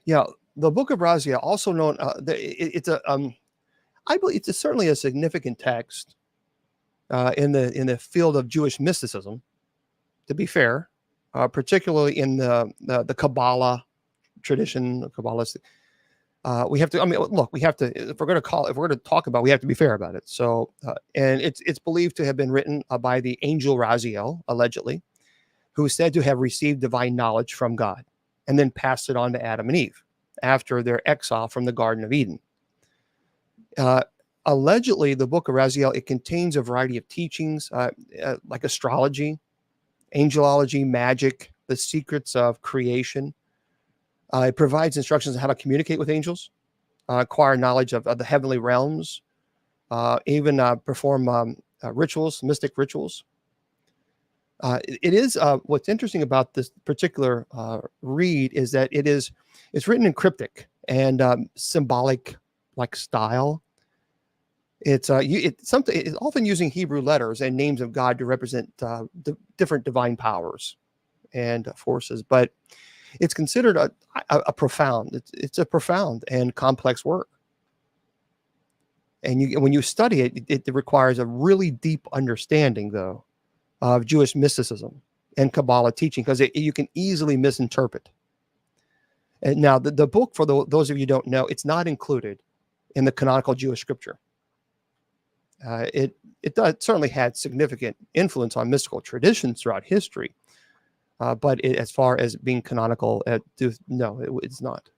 Yeah, the book of Raziel, also known, it's a, I believe it's certainly a significant text in the field of Jewish mysticism. To be fair, particularly in the Kabbalah tradition, Kabbalah. We have to. I mean, look, we have to. If we're going to talk about, we have to be fair about it. So, and it's believed to have been written by the angel Raziel, allegedly, who is said to have received divine knowledge from God, and then passed it on to Adam and Eve after their exile from the Garden of Eden. Allegedly, the book of Raziel, it contains a variety of teachings like astrology, angelology, magic, the secrets of creation. It provides instructions on how to communicate with angels, acquire knowledge of the heavenly realms, even perform rituals, mystic rituals. It is what's interesting about this particular read is that it's written in cryptic and symbolic like style. It's often using Hebrew letters and names of God to represent different divine powers and forces, but it's considered a profound. It's a profound and complex work, and when you study it, it requires a really deep understanding, though, of Jewish mysticism and Kabbalah teaching, because you can easily misinterpret. And now, the book, for those of you who don't know, it's not included in the canonical Jewish scripture. It certainly had significant influence on mystical traditions throughout history, but as far as being canonical, no, it's not.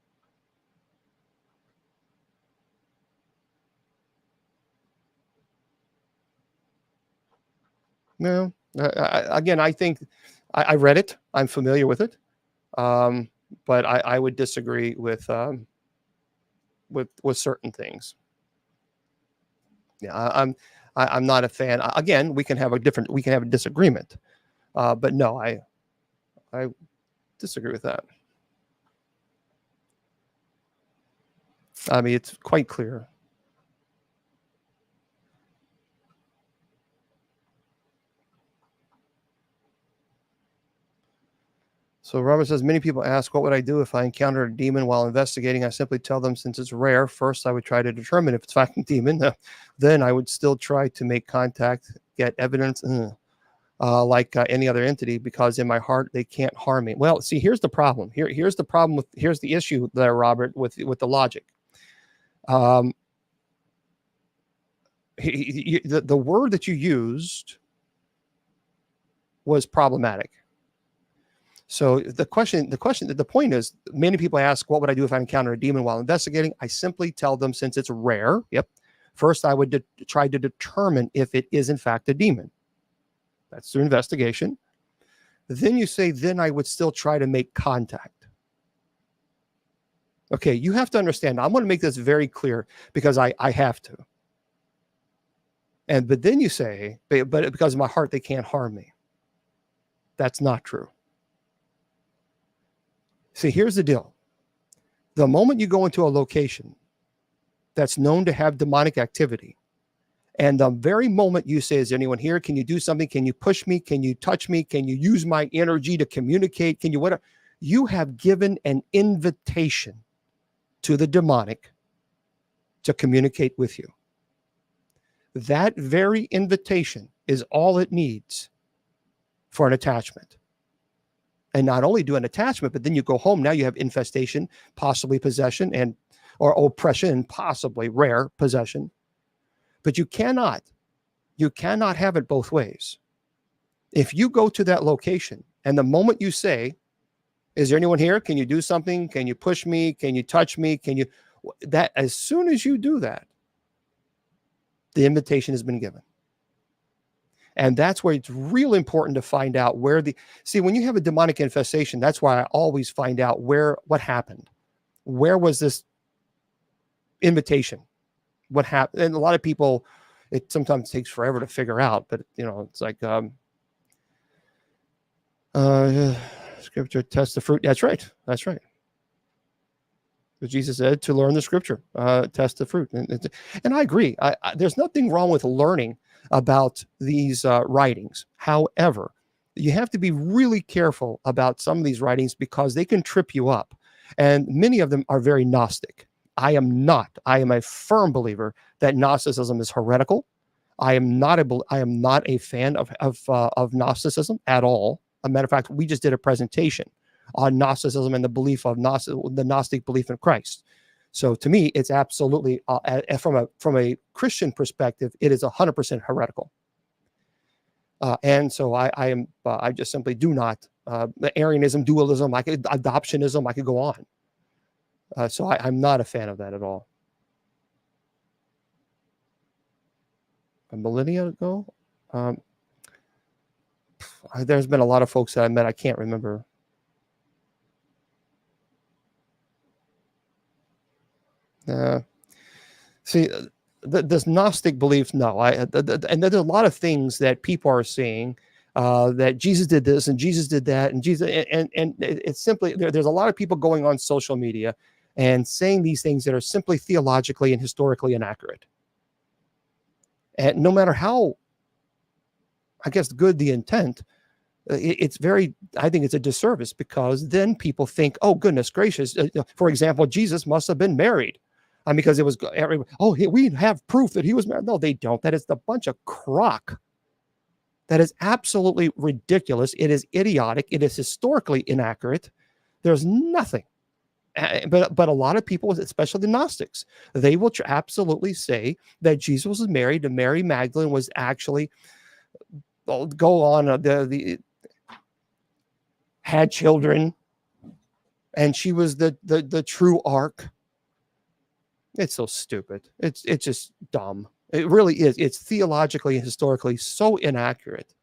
No, again, I think I read it. I'm familiar with it, but I would disagree with certain things. Yeah, I'm not a fan. Again, we can have a disagreement, but no, I disagree with that. I mean, it's quite clear. So Robert says, many people ask, what would I do if I encountered a demon while investigating? I simply tell them, since it's rare, first I would try to determine if it's fucking demon. Then I would still try to make contact, get evidence, like any other entity, because in my heart, they can't harm me. Well, see, here's the problem. Here's the issue there, Robert, with the logic. The word that you used was problematic. So the point is, many people ask, what would I do if I encounter a demon while investigating? I simply tell them, since it's rare, first I would try to determine if it is in fact a demon. That's through investigation. Then you say, then I would still try to make contact. Okay, you have to understand. I'm going to make this very clear because I have to. But then you say, but because of my heart, they can't harm me. That's not true. See, here's the deal. The moment you go into a location that's known to have demonic activity, and the very moment you say, is there anyone here? Can you do something? Can you push me? Can you touch me? Can you use my energy to communicate? Can you whatever? You have given an invitation to the demonic to communicate with you. That very invitation is all it needs for an attachment. And not only do an attachment, but then you go home. Now you have infestation, possibly possession, or oppression, possibly rare possession. But you cannot have it both ways. If you go to that location and the moment you say, is there anyone here? Can you do something? Can you push me? Can you touch me? As soon as you do that, the invitation has been given. And that's where it's real important to find out when you have a demonic infestation, that's why I always find out what happened. Where was this invitation? What happened? And a lot of people, it sometimes takes forever to figure out, but it's like, scripture test the fruit. That's right. But Jesus said to learn the scripture, test the fruit. And I agree. There's nothing wrong with learning about these writings. However, you have to be really careful about some of these writings because they can trip you up. And many of them are very Gnostic. I am not. I am a firm believer that Gnosticism is heretical. I am not a fan of Gnosticism at all. As a matter of fact, we just did a presentation on Gnosticism and the belief of the Gnostic belief in Christ. So to me, it's absolutely from a Christian perspective, it is 100% heretical. And so I just simply do not Arianism, dualism, adoptionism. I could go on. So I'm not a fan of that at all. A millennia ago, there's been a lot of folks that I met. I can't remember. See, this Gnostic belief, no. And there's a lot of things that people are saying that Jesus did this and Jesus did that, and Jesus, and it's simply there's a lot of people going on social media and saying these things that are simply theologically and historically inaccurate. And no matter how, I guess, good the intent, I think it's a disservice because then people think, oh, goodness gracious. For example, Jesus must have been married. Because it was, we have proof that he was married. No, they don't. That is a bunch of crock. That is absolutely ridiculous. It is idiotic. It is historically inaccurate. There's nothing. But a lot of people, especially the Gnostics, they will absolutely say that Jesus was married to Mary Magdalene, was actually had children, and she was the true ark. It's so stupid. It's just dumb. It really is. It's theologically and historically so inaccurate.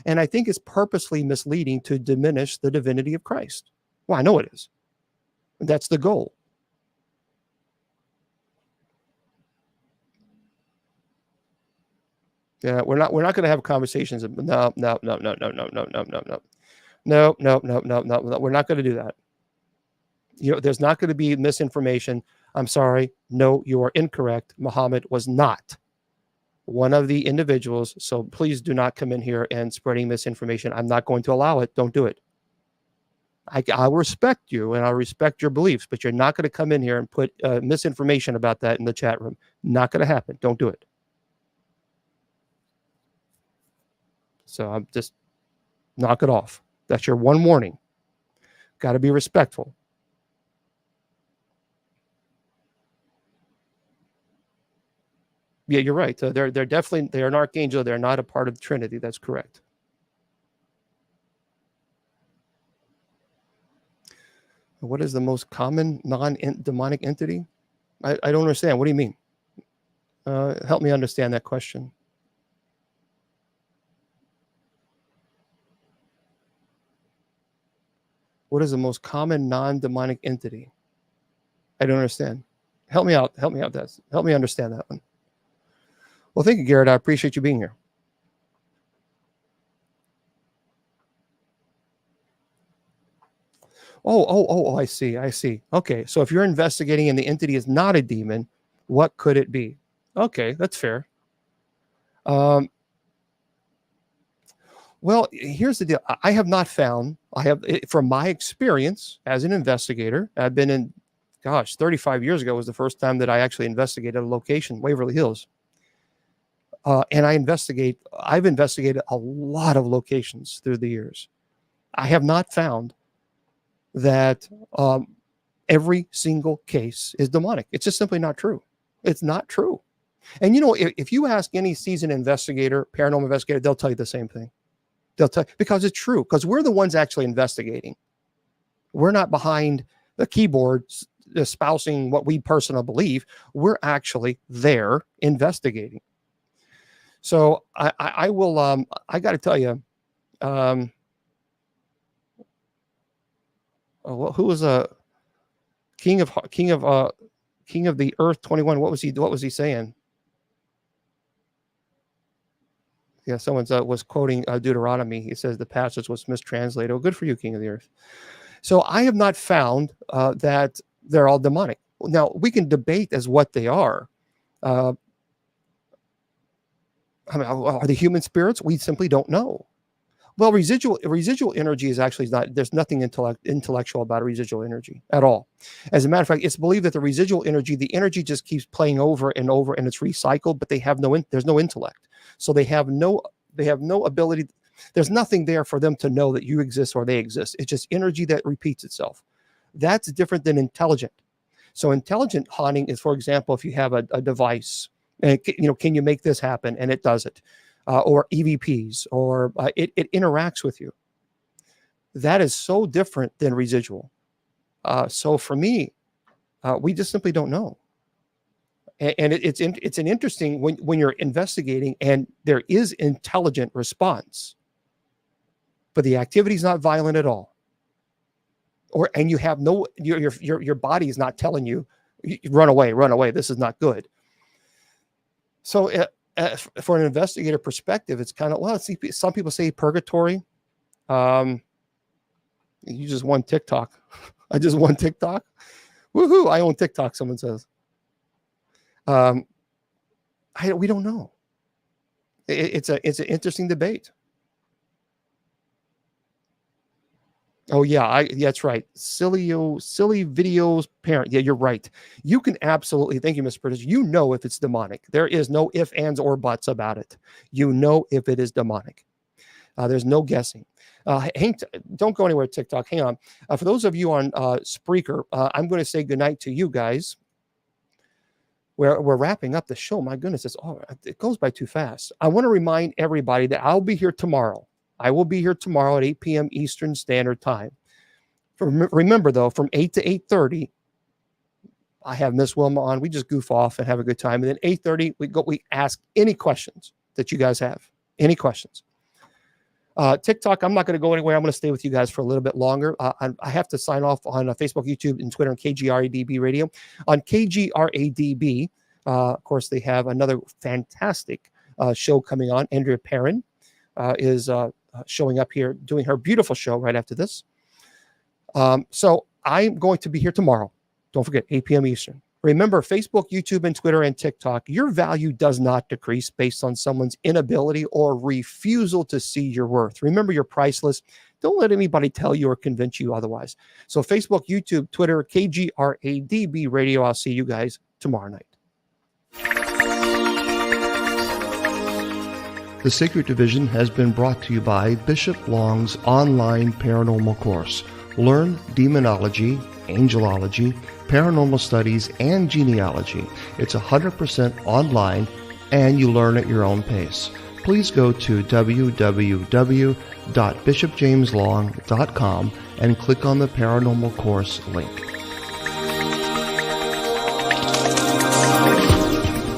And I think it's purposely misleading to diminish the divinity of Christ. Well, I know it is. That's the goal. Yeah, we're not going to have conversations. No. We're not going to do that. There's not going to be misinformation. I'm sorry. No, you are incorrect. Muhammad was not one of the individuals. So please do not come in here and spreading misinformation. I'm not going to allow it. Don't do it. I respect you and I respect your beliefs, but you're not going to come in here and put misinformation about that in the chat room. Not going to happen. Don't do it. So I'm just knock it off. That's your one warning. Got to be respectful. Yeah, you're right. They're an archangel. They're not a part of the Trinity. That's correct. What is the most common non-demonic entity? I don't understand. What do you mean? Help me understand that question. What is the most common non-demonic entity? I don't understand. Help me out. Help me out. Help me understand that one. Well, thank you, Garrett. I appreciate you being here. Oh, I see. Okay, so if you're investigating and the entity is not a demon, what could it be? Okay, that's fair. Well, here's the deal. I have not found, from my experience as an investigator, I've been in, 35 years ago was the first time that I actually investigated a location, Waverly Hills. And I've investigated a lot of locations through the years. I have not found that every single case is demonic. It's just simply not true. It's not true. And if you ask any seasoned investigator, paranormal investigator, they'll tell you the same thing. They'll tell you, because it's true, because we're the ones actually investigating. We're not behind the keyboard espousing what we personally believe. We're actually there investigating. So I will, I got to tell you, who was a king of the earth 21? What was he saying? Yeah, someone was quoting Deuteronomy. He says the passage was mistranslated. Oh, good for you, King of the Earth. So I have not found that they're all demonic. Now, we can debate as what they are. I mean, are they human spirits? We simply don't know. Well, residual energy is actually not, there's nothing intellectual about residual energy at all. As a matter of fact, it's believed that the residual energy, the energy just keeps playing over and over and it's recycled, but there's no intellect. So they have no ability. There's nothing there for them to know that you exist or they exist. It's just energy that repeats itself. That's different than intelligent. So intelligent haunting is, for example, if you have a device and can you make this happen? And it does it. Or EVPs, or it interacts with you. That is so different than residual. So for me, we just simply don't know. And it's an interesting when you're investigating and there is intelligent response, but the activity is not violent at all. And you have your body is not telling you, run away. This is not good. So for an investigator perspective, it's kind of, well, some people say purgatory. You just won TikTok. I just won TikTok. Woohoo! I own TikTok. Someone says. We don't know. It's an interesting debate. Oh yeah, that's right. Silly videos parent. Yeah, you're right. You can absolutely, thank you, Mr. British. If it's demonic. There is no ifs, ands, or buts about it. If it is demonic. There's no guessing. Don't go anywhere, TikTok. Hang on. For those of you on Spreaker, I'm going to say goodnight to you guys. We're wrapping up the show. My goodness, it goes by too fast. I want to remind everybody that I'll be here tomorrow. I will be here tomorrow at 8 p.m. Eastern Standard Time. Remember, though, from 8 to 8:30, I have Miss Wilma on. We just goof off and have a good time. And then 8:30, we ask any questions that you guys have. Any questions. TikTok, I'm not going to go anywhere. I'm going to stay with you guys for a little bit longer. I have to sign off on Facebook, YouTube, and Twitter, and KGRADB Radio. On KGRADB, of course, they have another fantastic show coming on. Andrea Perrin is showing up here, doing her beautiful show right after this. So I'm going to be here tomorrow. Don't forget, 8 p.m. Eastern. Remember, Facebook, YouTube, and Twitter, and TikTok, your value does not decrease based on someone's inability or refusal to see your worth. Remember, you're priceless. Don't let anybody tell you or convince you otherwise. So Facebook, YouTube, Twitter, KGRADB Radio. I'll see you guys tomorrow night. The Sacred Division has been brought to you by Bishop Long's online paranormal course. Learn demonology, angelology, paranormal studies, and genealogy. It's 100% online, and you learn at your own pace. please go to www.bishopjameslong.com and click on the Paranormal Course link.